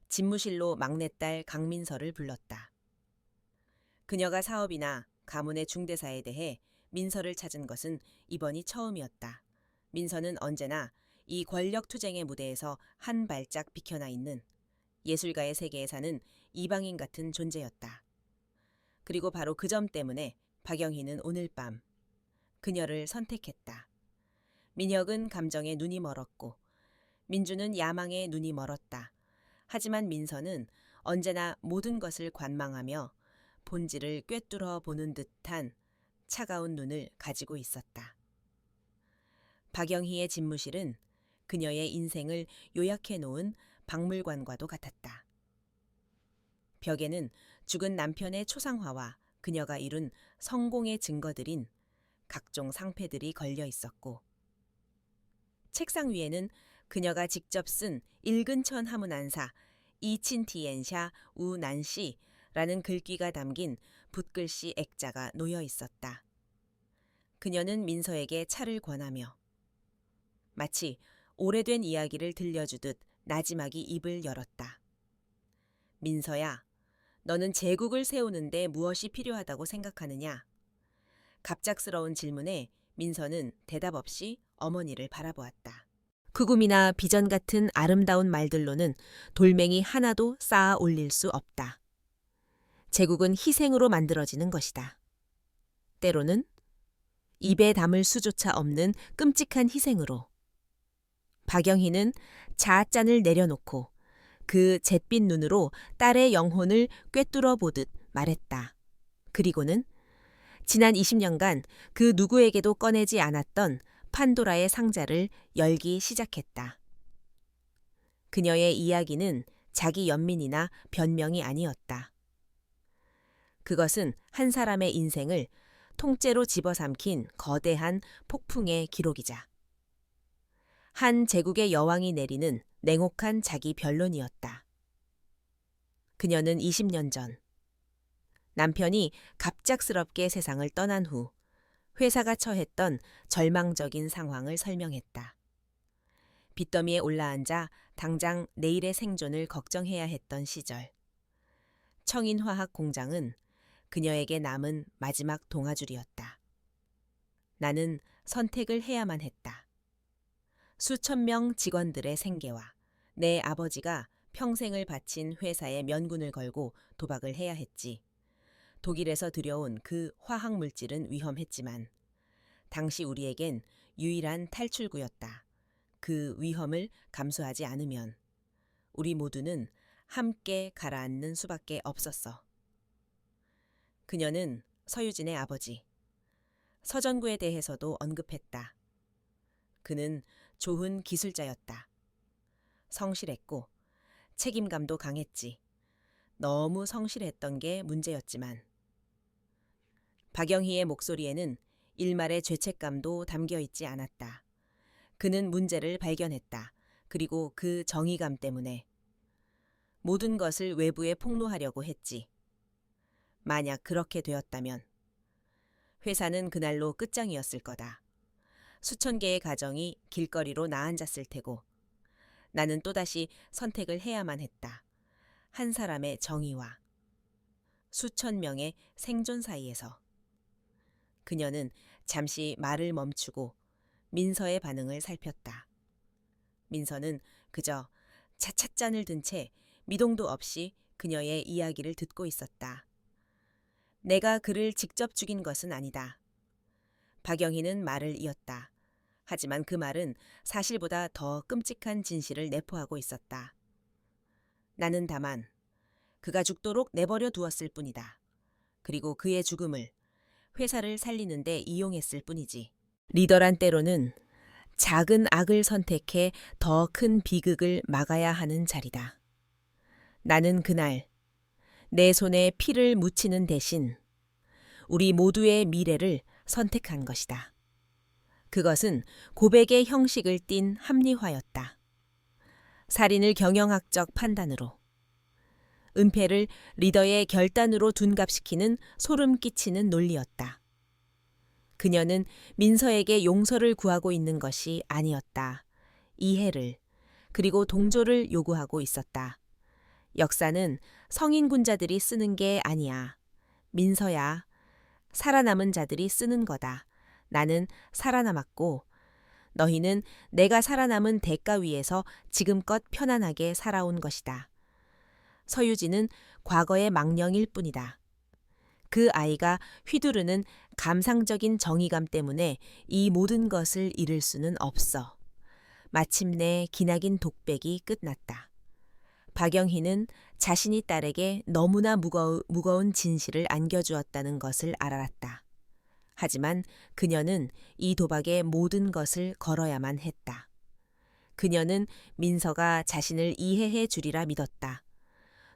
집무실로 막내딸 강민서를 불렀다. 그녀가 사업이나 가문의 중대사에 대해 민서를 찾은 것은 이번이 처음이었다. 민서는 언제나 이 권력 투쟁의 무대에서 한 발짝 비켜나 있는 예술가의 세계에 사는 이방인 같은 존재였다. 그리고 바로 그 점 때문에 박영희는 오늘 밤 그녀를 선택했다. 민혁은 감정에 눈이 멀었고 민주는 야망에 눈이 멀었다. 하지만 민서는 언제나 모든 것을 관망하며 본질을 꿰뚫어 보는 듯한 차가운 눈을 가지고 있었다. 박영희의 집무실은 그녀의 인생을 요약해 놓은 박물관과도 같았다. 벽에는 죽은 남편의 초상화와 그녀가 이룬 성공의 증거들인 각종 상패들이 걸려 있었고 책상 위에는 그녀가 직접 쓴 일근천 하문안사 이친티엔샤 우난시라는 글귀가 담긴 붓글씨 액자가 놓여 있었다. 그녀는 민서에게 차를 권하며 마치 오래된 이야기를 들려주듯 나지막이 입을 열었다. 민서야, 너는 제국을 세우는데 무엇이 필요하다고 생각하느냐? 갑작스러운 질문에 민서는 대답 없이 어머니를 바라보았다. 구금이나 비전 같은 아름다운 말들로는 돌멩이 하나도 쌓아 올릴 수 없다. 제국은 희생으로 만들어지는 것이다. 때로는 입에 담을 수조차 없는 끔찍한 희생으로. 박영희는 자앗잔을 내려놓고 그 잿빛 눈으로 딸의 영혼을 꿰뚫어 보듯 말했다. 그리고는 지난 20년간 그 누구에게도 꺼내지 않았던 판도라의 상자를 열기 시작했다. 그녀의 이야기는 자기 연민이나 변명이 아니었다. 그것은 한 사람의 인생을 통째로 집어삼킨 거대한 폭풍의 기록이자 한 제국의 여왕이 내리는 냉혹한 자기 변론이었다. 그녀는 20년 전 남편이 갑작스럽게 세상을 떠난 후 회사가 처했던 절망적인 상황을 설명했다. 빚더미에 올라앉아 당장 내일의 생존을 걱정해야 했던 시절. 청인화학 공장은 그녀에게 남은 마지막 동아줄이었다. 나는 선택을 해야만 했다. 수천 명 직원들의 생계와 내 아버지가 평생을 바친 회사의 면군을 걸고 도박을 해야 했지. 독일에서 들여온 그 화학 물질은 위험했지만 당시 우리에겐 유일한 탈출구였다. 그 위험을 감수하지 않으면 우리 모두는 함께 가라앉는 수밖에 없었어. 그녀는 서유진의 아버지, 서전구에 대해서도 언급했다. 그는 좋은 기술자였다. 성실했고 책임감도 강했지. 너무 성실했던 게 문제였지만 박영희의 목소리에는 일말의 죄책감도 담겨 있지 않았다. 그는 문제를 발견했다. 그리고 그 정의감 때문에 모든 것을 외부에 폭로하려고 했지. 만약 그렇게 되었다면 회사는 그날로 끝장이었을 거다. 수천 개의 가정이 길거리로 나앉았을 테고 나는 또다시 선택을 해야만 했다. 한 사람의 정의와 수천 명의 생존 사이에서. 그녀는 잠시 말을 멈추고 민서의 반응을 살폈다. 민서는 그저 차찻잔을 든 채 미동도 없이 그녀의 이야기를 듣고 있었다. 내가 그를 직접 죽인 것은 아니다. 박영희는 말을 이었다. 하지만 그 말은 사실보다 더 끔찍한 진실을 내포하고 있었다. 나는 다만 그가 죽도록 내버려 두었을 뿐이다. 그리고 그의 죽음을 회사를 살리는 데 이용했을 뿐이지. 리더란 때로는 작은 악을 선택해 더 큰 비극을 막아야 하는 자리다. 나는 그날 내 손에 피를 묻히는 대신 우리 모두의 미래를 선택한 것이다. 그것은 고백의 형식을 띤 합리화였다. 살인을 경영학적 판단으로, 은폐를 리더의 결단으로 둔갑시키는 소름 끼치는 논리였다. 그녀는 민서에게 용서를 구하고 있는 것이 아니었다. 이해를, 그리고 동조를 요구하고 있었다. 역사는 성인군자들이 쓰는 게 아니야. 민서야, 살아남은 자들이 쓰는 거다. 나는 살아남았고 너희는 내가 살아남은 대가 위에서 지금껏 편안하게 살아온 것이다. 서유진은 과거의 망령일 뿐이다. 그 아이가 휘두르는 감상적인 정의감 때문에 이 모든 것을 잃을 수는 없어. 마침내 기나긴 독백이 끝났다. 박영희는 자신이 딸에게 너무나 무거운 진실을 안겨주었다는 것을 알았다. 하지만 그녀는 이 도박의 모든 것을 걸어야만 했다. 그녀는 민서가 자신을 이해해 주리라 믿었다.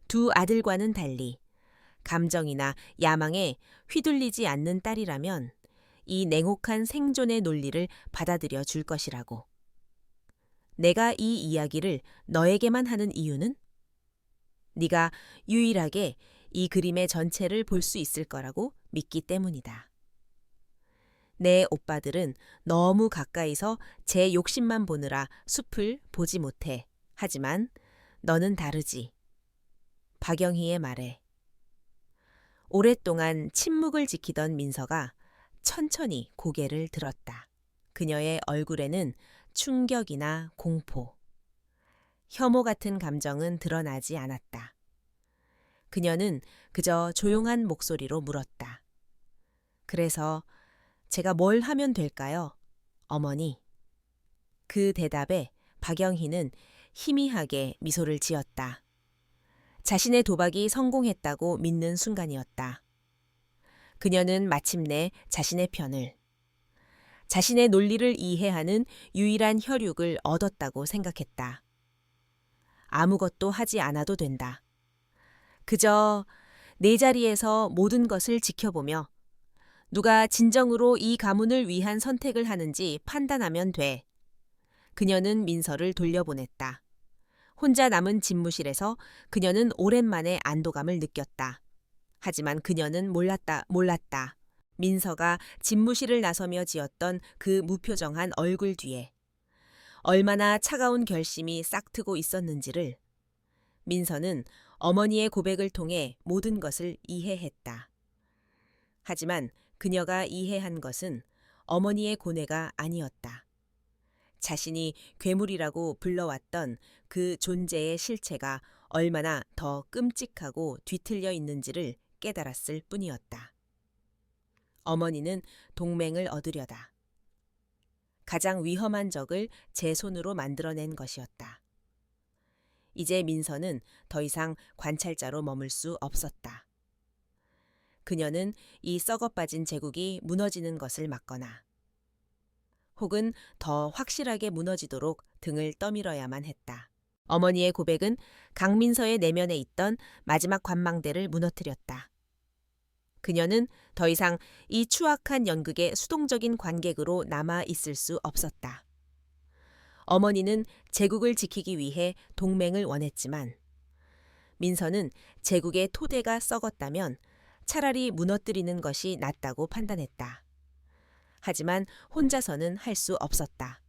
두 아들과는 달리 감정이나 야망에 휘둘리지 않는 딸이라면 이 냉혹한 생존의 논리를 받아들여 줄 것이라고. 내가 이 이야기를 너에게만 하는 이유는 네가 유일하게 이 그림의 전체를 볼 수 있을 거라고 믿기 때문이다. 내 오빠들은 너무 가까이서 제 욕심만 보느라 숲을 보지 못해. 하지만 너는 다르지. 박영희의 말에 오랫동안 침묵을 지키던 민서가 천천히 고개를 들었다. 그녀의 얼굴에는 충격이나 공포, 혐오 같은 감정은 드러나지 않았다. 그녀는 그저 조용한 목소리로 물었다. 그래서 제가 뭘 하면 될까요, 어머니? 그 대답에 박영희는 희미하게 미소를 지었다. 자신의 도박이 성공했다고 믿는 순간이었다. 그녀는 마침내 자신의 편을, 자신의 논리를 이해하는 유일한 혈육을 얻었다고 생각했다. 아무것도 하지 않아도 된다. 그저 내 자리에서 모든 것을 지켜보며 누가 진정으로 이 가문을 위한 선택을 하는지 판단하면 돼. 그녀는 민서를 돌려보냈다. 혼자 남은 집무실에서 그녀는 오랜만에 안도감을 느꼈다. 하지만 그녀는 몰랐다. 민서가 집무실을 나서며 지었던 그 무표정한 얼굴 뒤에 얼마나 차가운 결심이 싹트고 있었는지를. 민서는 어머니의 고백을 통해 모든 것을 이해했다. 하지만 그녀가 이해한 것은 어머니의 고뇌가 아니었다. 자신이 괴물이라고 불러왔던 그 존재의 실체가 얼마나 더 끔찍하고 뒤틀려 있는지를 깨달았을 뿐이었다. 어머니는 동맹을 얻으려다 가장 위험한 적을 제 손으로 만들어낸 것이었다. 이제 민서는 더 이상 관찰자로 머물 수 없었다. 그녀는 이 썩어빠진 제국이 무너지는 것을 막거나 혹은 더 확실하게 무너지도록 등을 떠밀어야만 했다. 어머니의 고백은 강민서의 내면에 있던 마지막 관망대를 무너뜨렸다. 그녀는 더 이상 이 추악한 연극의 수동적인 관객으로 남아 있을 수 없었다. 어머니는 제국을 지키기 위해 동맹을 원했지만 민서는 제국의 토대가 썩었다면 차라리 무너뜨리는 것이 낫다고 판단했다. 하지만 혼자서는 할 수 없었다.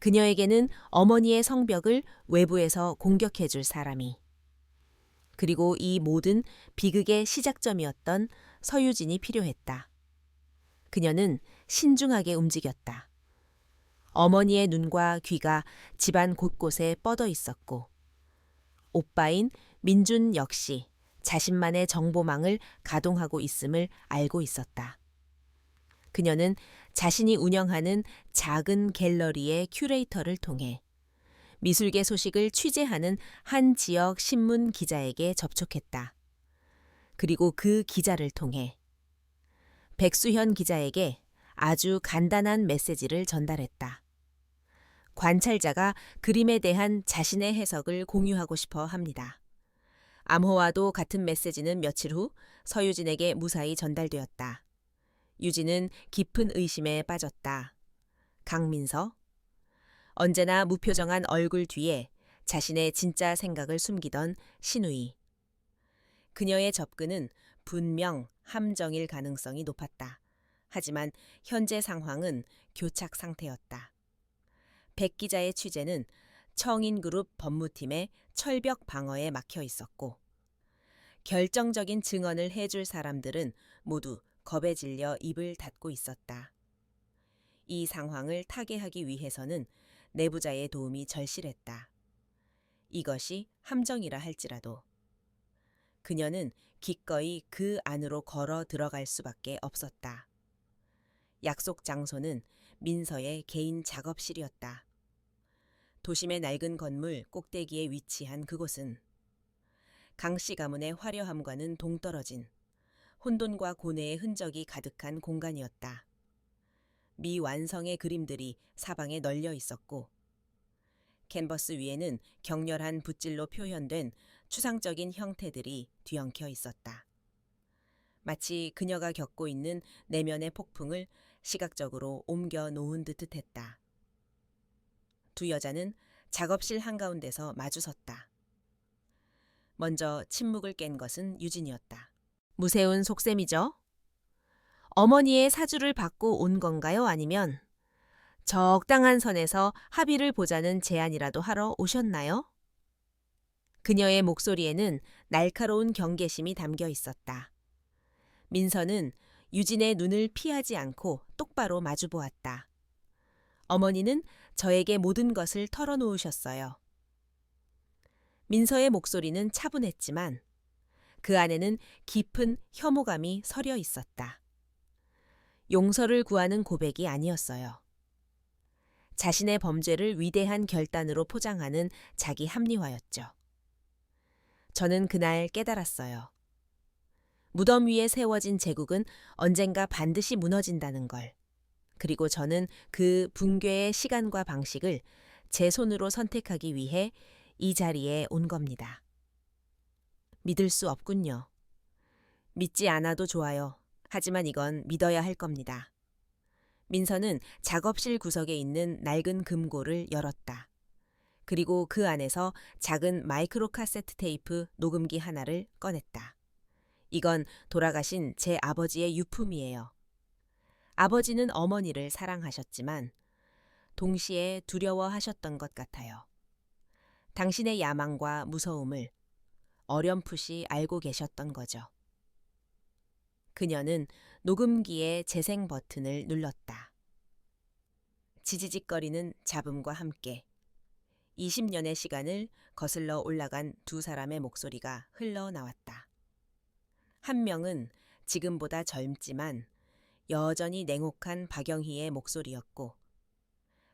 그녀에게는 어머니의 성벽을 외부에서 공격해줄 사람이, 그리고 이 모든 비극의 시작점이었던 서유진이 필요했다. 그녀는 신중하게 움직였다. 어머니의 눈과 귀가 집안 곳곳에 뻗어 있었고, 오빠인 민준 역시 자신만의 정보망을 가동하고 있음을 알고 있었다. 그녀는 자신이 운영하는 작은 갤러리의 큐레이터를 통해 미술계 소식을 취재하는 한 지역 신문 기자에게 접촉했다. 그리고 그 기자를 통해 백수현 기자에게 아주 간단한 메시지를 전달했다. 관찰자가 그림에 대한 자신의 해석을 공유하고 싶어 합니다. 암호와도 같은 메시지는 며칠 후 서유진에게 무사히 전달되었다. 유진은 깊은 의심에 빠졌다. 강민서? 언제나 무표정한 얼굴 뒤에 자신의 진짜 생각을 숨기던 신우이. 그녀의 접근은 분명 함정일 가능성이 높았다. 하지만 현재 상황은 교착 상태였다. 백 기자의 취재는 청인그룹 법무팀의 철벽 방어에 막혀 있었고, 결정적인 증언을 해줄 사람들은 모두 겁에 질려 입을 닫고 있었다. 이 상황을 타개하기 위해서는 내부자의 도움이 절실했다. 이것이 함정이라 할지라도. 그녀는 기꺼이 그 안으로 걸어 들어갈 수밖에 없었다. 약속 장소는 민서의 개인 작업실이었다. 도심의 낡은 건물 꼭대기에 위치한 그곳은 강씨 가문의 화려함과는 동떨어진 혼돈과 고뇌의 흔적이 가득한 공간이었다. 미완성의 그림들이 사방에 널려 있었고, 캔버스 위에는 격렬한 붓질로 표현된 추상적인 형태들이 뒤엉켜 있었다. 마치 그녀가 겪고 있는 내면의 폭풍을 시각적으로 옮겨 놓은 듯 했다. 두 여자는 작업실 한가운데서 마주섰다. 먼저 침묵을 깬 것은 유진이었다. 무세운 속셈이죠? 어머니의 사주를 받고 온 건가요? 아니면 적당한 선에서 합의를 보자는 제안이라도 하러 오셨나요? 그녀의 목소리에는 날카로운 경계심이 담겨 있었다. 민서는 유진의 눈을 피하지 않고 똑바로 마주보았다. 어머니는 저에게 모든 것을 털어놓으셨어요. 민서의 목소리는 차분했지만 그 안에는 깊은 혐오감이 서려 있었다. 용서를 구하는 고백이 아니었어요. 자신의 범죄를 위대한 결단으로 포장하는 자기 합리화였죠. 저는 그날 깨달았어요. 무덤 위에 세워진 제국은 언젠가 반드시 무너진다는 걸. 그리고 저는 그 붕괴의 시간과 방식을 제 손으로 선택하기 위해 이 자리에 온 겁니다. 믿을 수 없군요. 믿지 않아도 좋아요. 하지만 이건 믿어야 할 겁니다. 민서는 작업실 구석에 있는 낡은 금고를 열었다. 그리고 그 안에서 작은 마이크로 카세트 테이프 녹음기 하나를 꺼냈다. 이건 돌아가신 제 아버지의 유품이에요. 아버지는 어머니를 사랑하셨지만 동시에 두려워하셨던 것 같아요. 당신의 야망과 무서움을 어렴풋이 알고 계셨던 거죠. 그녀는 녹음기의 재생 버튼을 눌렀다. 지지직거리는 잡음과 함께 20년의 시간을 거슬러 올라간 두 사람의 목소리가 흘러나왔다. 한 명은 지금보다 젊지만 여전히 냉혹한 박영희의 목소리였고,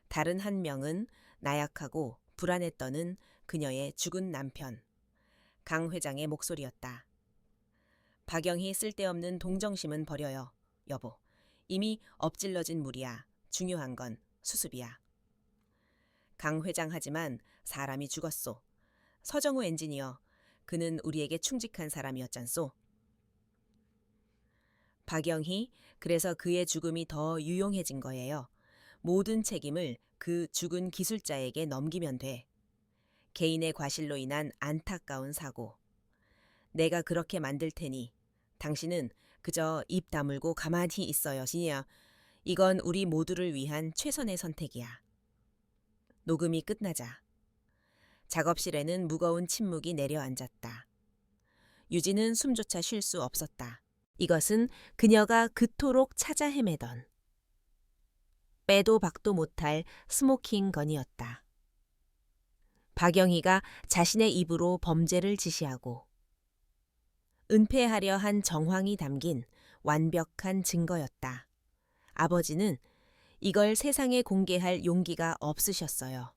다른 한 명은 나약하고 불안에 떠는 그녀의 죽은 남편, 강 회장의 목소리였다. 박영희 쓸데없는 동정심은 버려요, 여보. 이미 엎질러진 물이야. 중요한 건 수습이야. 강 회장 하지만 사람이 죽었소. 서정우 엔지니어, 그는 우리에게 충직한 사람이었잖소. 박영희, 그래서 그의 죽음이 더 유용해진 거예요. 모든 책임을 그 죽은 기술자에게 넘기면 돼. 개인의 과실로 인한 안타까운 사고. 내가 그렇게 만들 테니 당신은 그저 입 다물고 가만히 있어요, 신이야. 이건 우리 모두를 위한 최선의 선택이야. 녹음이 끝나자 작업실에는 무거운 침묵이 내려앉았다. 유진은 숨조차 쉴 수 없었다. 이것은 그녀가 그토록 찾아 헤매던 빼도 박도 못할 스모킹 건이었다. 박영희가 자신의 입으로 범죄를 지시하고 은폐하려 한 정황이 담긴 완벽한 증거였다. 아버지는 이걸 세상에 공개할 용기가 없으셨어요.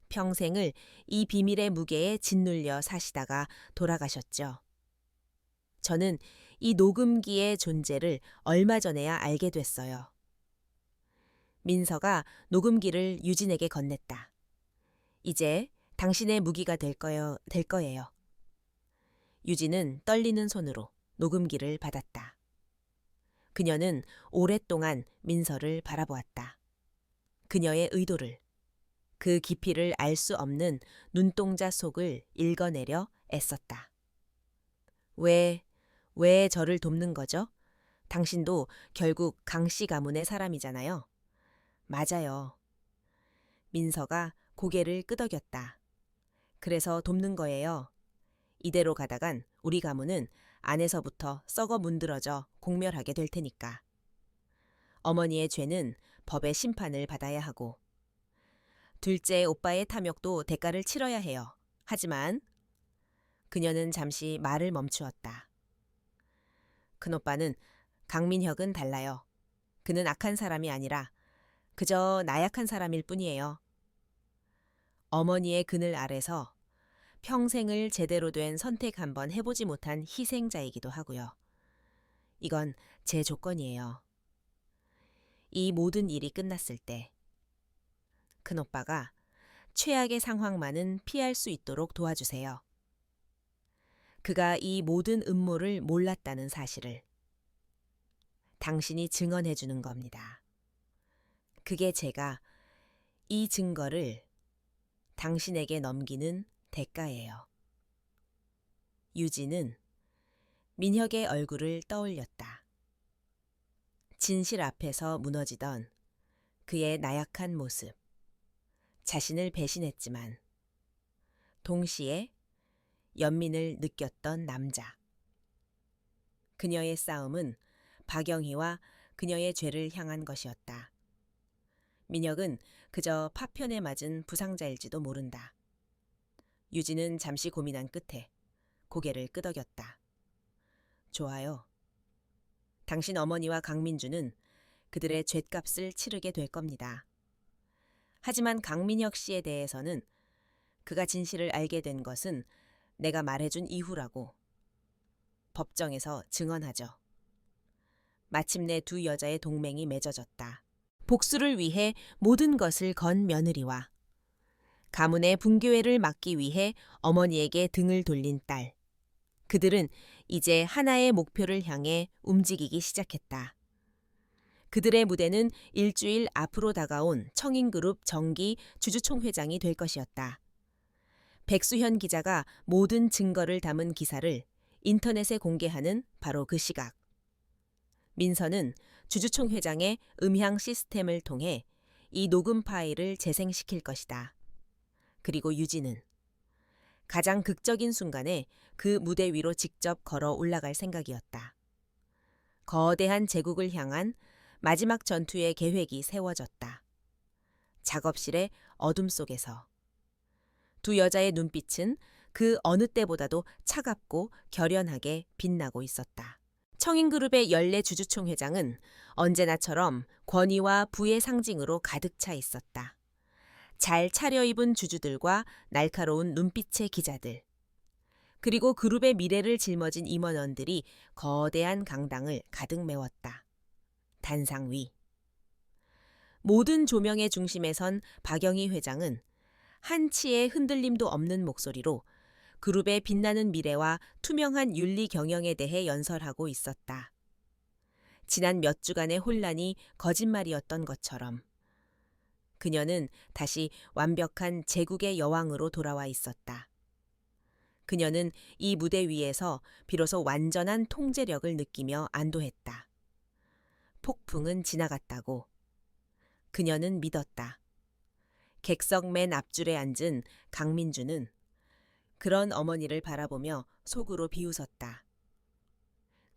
평생을 이 비밀의 무게에 짓눌려 사시다가 돌아가셨죠. 저는 이 녹음기의 존재를 얼마 전에야 알게 됐어요. 민서가 녹음기를 유진에게 건넸다. 이제 당신의 무기가 될 거예요. 유진은 떨리는 손으로 녹음기를 받았다. 그녀는 오랫동안 민서를 바라보았다. 그녀의 의도를, 그 깊이를 알 수 없는 눈동자 속을 읽어내려 애썼다. 왜 저를 돕는 거죠? 당신도 결국 강씨 가문의 사람이잖아요. 맞아요. 민서가 고개를 끄덕였다. 그래서 돕는 거예요. 이대로 가다간 우리 가문은 안에서부터 썩어 문드러져 공멸하게 될 테니까. 어머니의 죄는 법의 심판을 받아야 하고 둘째 오빠의 탐욕도 대가를 치러야 해요. 하지만 그녀는 잠시 말을 멈추었다. 큰오빠는 강민혁은 달라요. 그는 악한 사람이 아니라 그저 나약한 사람일 뿐이에요. 어머니의 그늘 아래서 평생을 제대로 된 선택 한번 해보지 못한 희생자이기도 하고요. 이건 제 조건이에요. 이 모든 일이 끝났을 때 큰오빠가 최악의 상황만은 피할 수 있도록 도와주세요. 그가 이 모든 음모를 몰랐다는 사실을 당신이 증언해 주는 겁니다. 그게 제가 이 증거를 당신에게 넘기는 대가예요. 유진은 민혁의 얼굴을 떠올렸다. 진실 앞에서 무너지던 그의 나약한 모습. 자신을 배신했지만 동시에 연민을 느꼈던 남자. 그녀의 싸움은 박영희와 그녀의 죄를 향한 것이었다. 민혁은 그저 파편에 맞은 부상자일지도 모른다. 유진은 잠시 고민한 끝에 고개를 끄덕였다. 좋아요. 당신 어머니와 강민주는 그들의 죗값을 치르게 될 겁니다. 하지만 강민혁 씨에 대해서는 그가 진실을 알게 된 것은 내가 말해준 이후라고 법정에서 증언하죠. 마침내 두 여자의 동맹이 맺어졌다. 복수를 위해 모든 것을 건 며느리와 가문의 붕괴회를 막기 위해 어머니에게 등을 돌린 딸. 그들은 이제 하나의 목표를 향해 움직이기 시작했다. 그들의 무대는 일주일 앞으로 다가온 청인그룹 정기 주주총회장이 될 것이었다. 백수현 기자가 모든 증거를 담은 기사를 인터넷에 공개하는 바로 그 시각. 민서는 주주총회장의 음향 시스템을 통해 이 녹음 파일을 재생시킬 것이다. 그리고 유진은 가장 극적인 순간에 그 무대 위로 직접 걸어 올라갈 생각이었다. 거대한 제국을 향한 마지막 전투의 계획이 세워졌다. 작업실의 어둠 속에서 두 여자의 눈빛은 그 어느 때보다도 차갑고 결연하게 빛나고 있었다. 청인그룹의 연례 주주총회장은 언제나처럼 권위와 부의 상징으로 가득 차 있었다. 잘 차려입은 주주들과 날카로운 눈빛의 기자들, 그리고 그룹의 미래를 짊어진 임원원들이 거대한 강당을 가득 메웠다. 단상 위. 모든 조명의 중심에 선 박영희 회장은 한치의 흔들림도 없는 목소리로 그룹의 빛나는 미래와 투명한 윤리 경영에 대해 연설하고 있었다. 지난 몇 주간의 혼란이 거짓말이었던 것처럼 그녀는 다시 완벽한 제국의 여왕으로 돌아와 있었다. 그녀는 이 무대 위에서 비로소 완전한 통제력을 느끼며 안도했다. 폭풍은 지나갔다고 그녀는 믿었다. 객석 맨 앞줄에 앉은 강민주는 그런 어머니를 바라보며 속으로 비웃었다.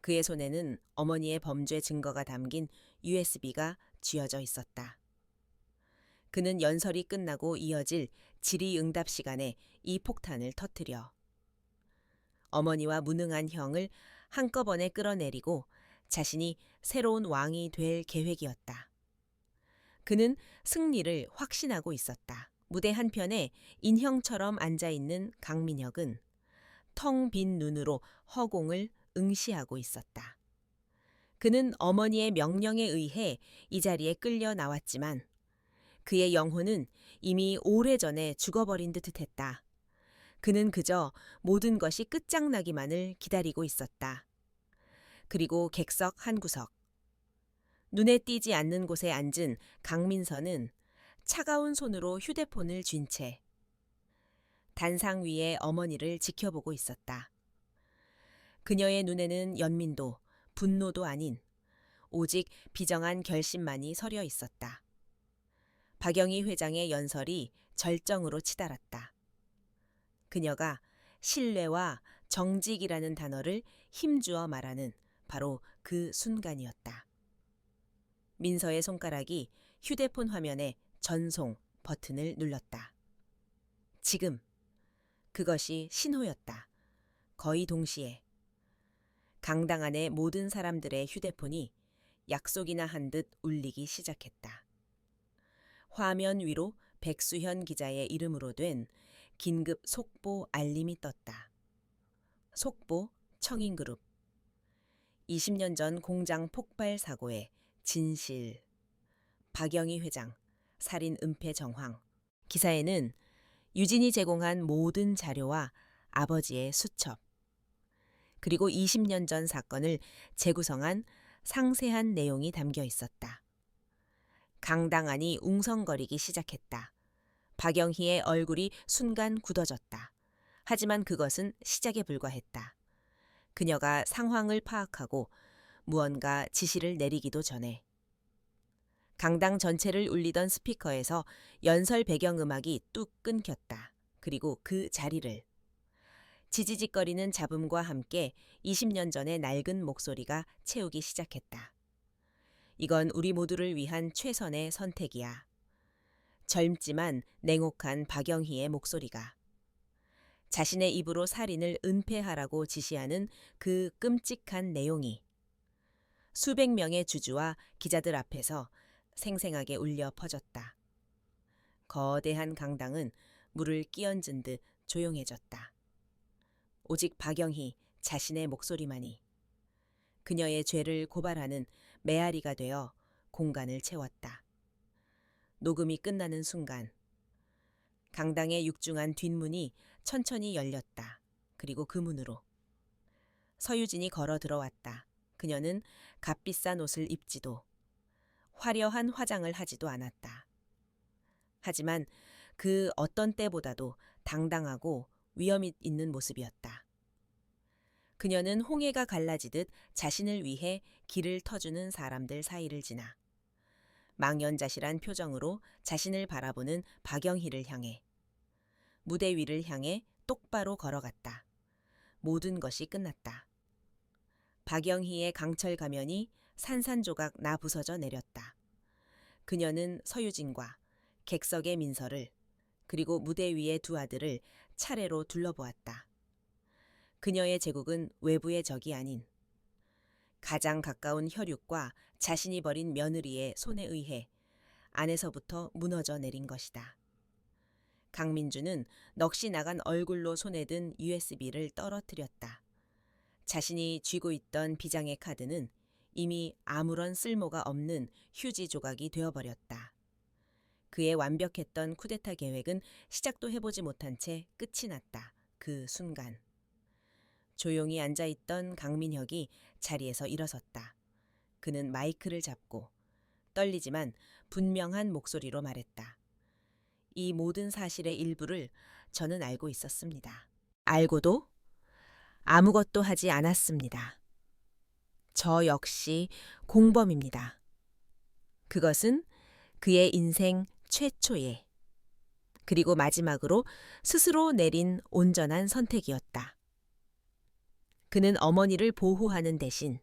그의 손에는 어머니의 범죄 증거가 담긴 USB가 쥐어져 있었다. 그는 연설이 끝나고 이어질 질의응답 시간에 이 폭탄을 터뜨려 어머니와 무능한 형을 한꺼번에 끌어내리고 자신이 새로운 왕이 될 계획이었다. 그는 승리를 확신하고 있었다. 무대 한편에 인형처럼 앉아있는 강민혁은 텅 빈 눈으로 허공을 응시하고 있었다. 그는 어머니의 명령에 의해 이 자리에 끌려 나왔지만 그의 영혼은 이미 오래전에 죽어버린 듯했다. 그는 그저 모든 것이 끝장나기만을 기다리고 있었다. 그리고 객석 한 구석. 눈에 띄지 않는 곳에 앉은 강민서는 차가운 손으로 휴대폰을 쥔 채 단상 위에 어머니를 지켜보고 있었다. 그녀의 눈에는 연민도 분노도 아닌 오직 비정한 결심만이 서려 있었다. 박영희 회장의 연설이 절정으로 치달았다. 그녀가 신뢰와 정직이라는 단어를 힘주어 말하는 바로 그 순간이었다. 민서의 손가락이 휴대폰 화면에 전송 버튼을 눌렀다. 지금 그것이 신호였다. 거의 동시에 강당 안의 모든 사람들의 휴대폰이 약속이나 한 듯 울리기 시작했다. 화면 위로 백수현 기자의 이름으로 된 긴급 속보 알림이 떴다. 속보 청인그룹 20년 전 공장 폭발 사고의 진실 박영희 회장 살인 은폐 정황. 기사에는 유진이 제공한 모든 자료와 아버지의 수첩 그리고 20년 전 사건을 재구성한 상세한 내용이 담겨 있었다. 강당 안이 웅성거리기 시작했다. 박영희의 얼굴이 순간 굳어졌다. 하지만 그것은 시작에 불과했다. 그녀가 상황을 파악하고 무언가 지시를 내리기도 전에 강당 전체를 울리던 스피커에서 연설 배경음악이 뚝 끊겼다. 그리고 그 자리를 지지직거리는 잡음과 함께 20년 전의 낡은 목소리가 채우기 시작했다. 이건 우리 모두를 위한 최선의 선택이야. 젊지만 냉혹한 박영희의 목소리가 자신의 입으로 살인을 은폐하라고 지시하는 그 끔찍한 내용이 수백 명의 주주와 기자들 앞에서 생생하게 울려 퍼졌다. 거대한 강당은 물을 끼얹은 듯 조용해졌다. 오직 박영희 자신의 목소리만이 그녀의 죄를 고발하는 메아리가 되어 공간을 채웠다. 녹음이 끝나는 순간 강당의 육중한 뒷문이 천천히 열렸다. 그리고 그 문으로 서유진이 걸어 들어왔다. 그녀는 값비싼 옷을 입지도 화려한 화장을 하지도 않았다. 하지만 그 어떤 때보다도 당당하고 위험 있는 모습이었다. 그녀는 홍해가 갈라지듯 자신을 위해 길을 터주는 사람들 사이를 지나 망연자실한 표정으로 자신을 바라보는 박영희를 향해 무대 위를 향해 똑바로 걸어갔다. 모든 것이 끝났다. 박영희의 강철 가면이 산산조각 나 부서져 내렸다. 그녀는 서유진과 객석의 민서를 그리고 무대 위의 두 아들을 차례로 둘러보았다. 그녀의 제국은 외부의 적이 아닌 가장 가까운 혈육과 자신이 버린 며느리의 손에 의해 안에서부터 무너져 내린 것이다. 강민주는 넋이 나간 얼굴로 손에 든 USB를 떨어뜨렸다. 자신이 쥐고 있던 비장의 카드는 이미 아무런 쓸모가 없는 휴지 조각이 되어버렸다. 그의 완벽했던 쿠데타 계획은 시작도 해보지 못한 채 끝이 났다. 그 순간. 조용히 앉아있던 강민혁이 자리에서 일어섰다. 그는 마이크를 잡고 떨리지만 분명한 목소리로 말했다. 이 모든 사실의 일부를 저는 알고 있었습니다. 알고도 아무것도 하지 않았습니다. 저 역시 공범입니다. 그것은 그의 인생 최초의 그리고 마지막으로 스스로 내린 온전한 선택이었다. 그는 어머니를 보호하는 대신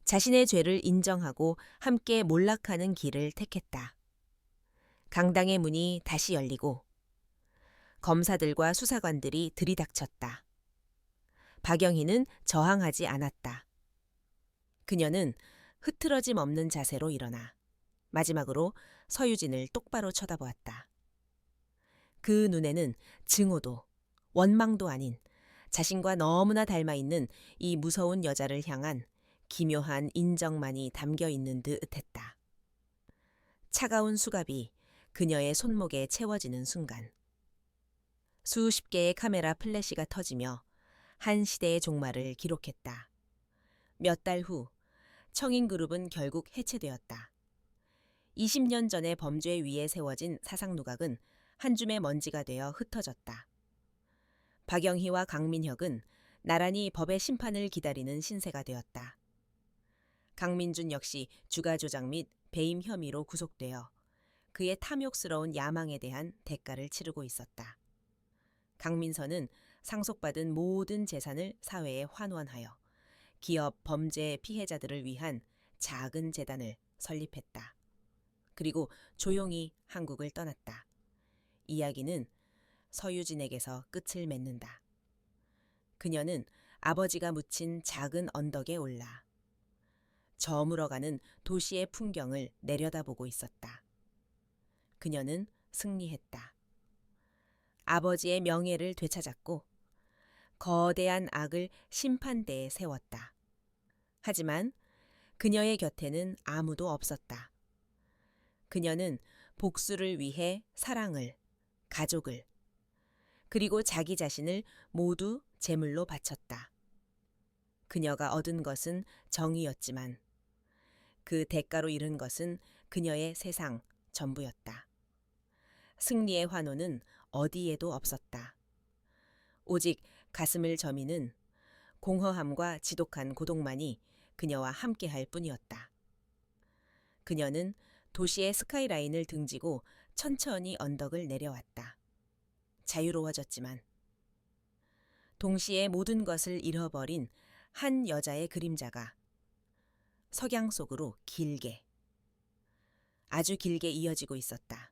자신의 죄를 인정하고 함께 몰락하는 길을 택했다. 강당의 문이 다시 열리고 검사들과 수사관들이 들이닥쳤다. 박영희는 저항하지 않았다. 그녀는 흐트러짐 없는 자세로 일어나 마지막으로 서유진을 똑바로 쳐다보았다. 그 눈에는 증오도 원망도 아닌 자신과 너무나 닮아 있는 이 무서운 여자를 향한 기묘한 인정만이 담겨 있는 듯했다. 차가운 수갑이 그녀의 손목에 채워지는 순간 수십 개의 카메라 플래시가 터지며 한 시대의 종말을 기록했다. 몇 달 후 청인그룹은 결국 해체되었다. 20년 전의 범죄 위에 세워진 사상누각은 한 줌의 먼지가 되어 흩어졌다. 박영희와 강민혁은 나란히 법의 심판을 기다리는 신세가 되었다. 강민준 역시 주가 조작 및 배임 혐의로 구속되어 그의 탐욕스러운 야망에 대한 대가를 치르고 있었다. 강민선은 상속받은 모든 재산을 사회에 환원하여 기업 범죄 피해자들을 위한 작은 재단을 설립했다. 그리고 조용히 한국을 떠났다. 이야기는 서유진에게서 끝을 맺는다. 그녀는 아버지가 묻힌 작은 언덕에 올라 저물어가는 도시의 풍경을 내려다보고 있었다. 그녀는 승리했다. 아버지의 명예를 되찾았고 거대한 악을 심판대에 세웠다. 하지만 그녀의 곁에는 아무도 없었다. 그녀는 복수를 위해 사랑을, 가족을, 그리고 자기 자신을 모두 제물로 바쳤다. 그녀가 얻은 것은 정의였지만 그 대가로 잃은 것은 그녀의 세상 전부였다. 승리의 환호는 어디에도 없었다. 오직 가슴을 저미는 공허함과 지독한 고독만이 그녀와 함께할 뿐이었다. 그녀는 도시의 스카이라인을 등지고 천천히 언덕을 내려왔다. 자유로워졌지만 동시에 모든 것을 잃어버린 한 여자의 그림자가 석양 속으로 길게, 아주 길게 이어지고 있었다.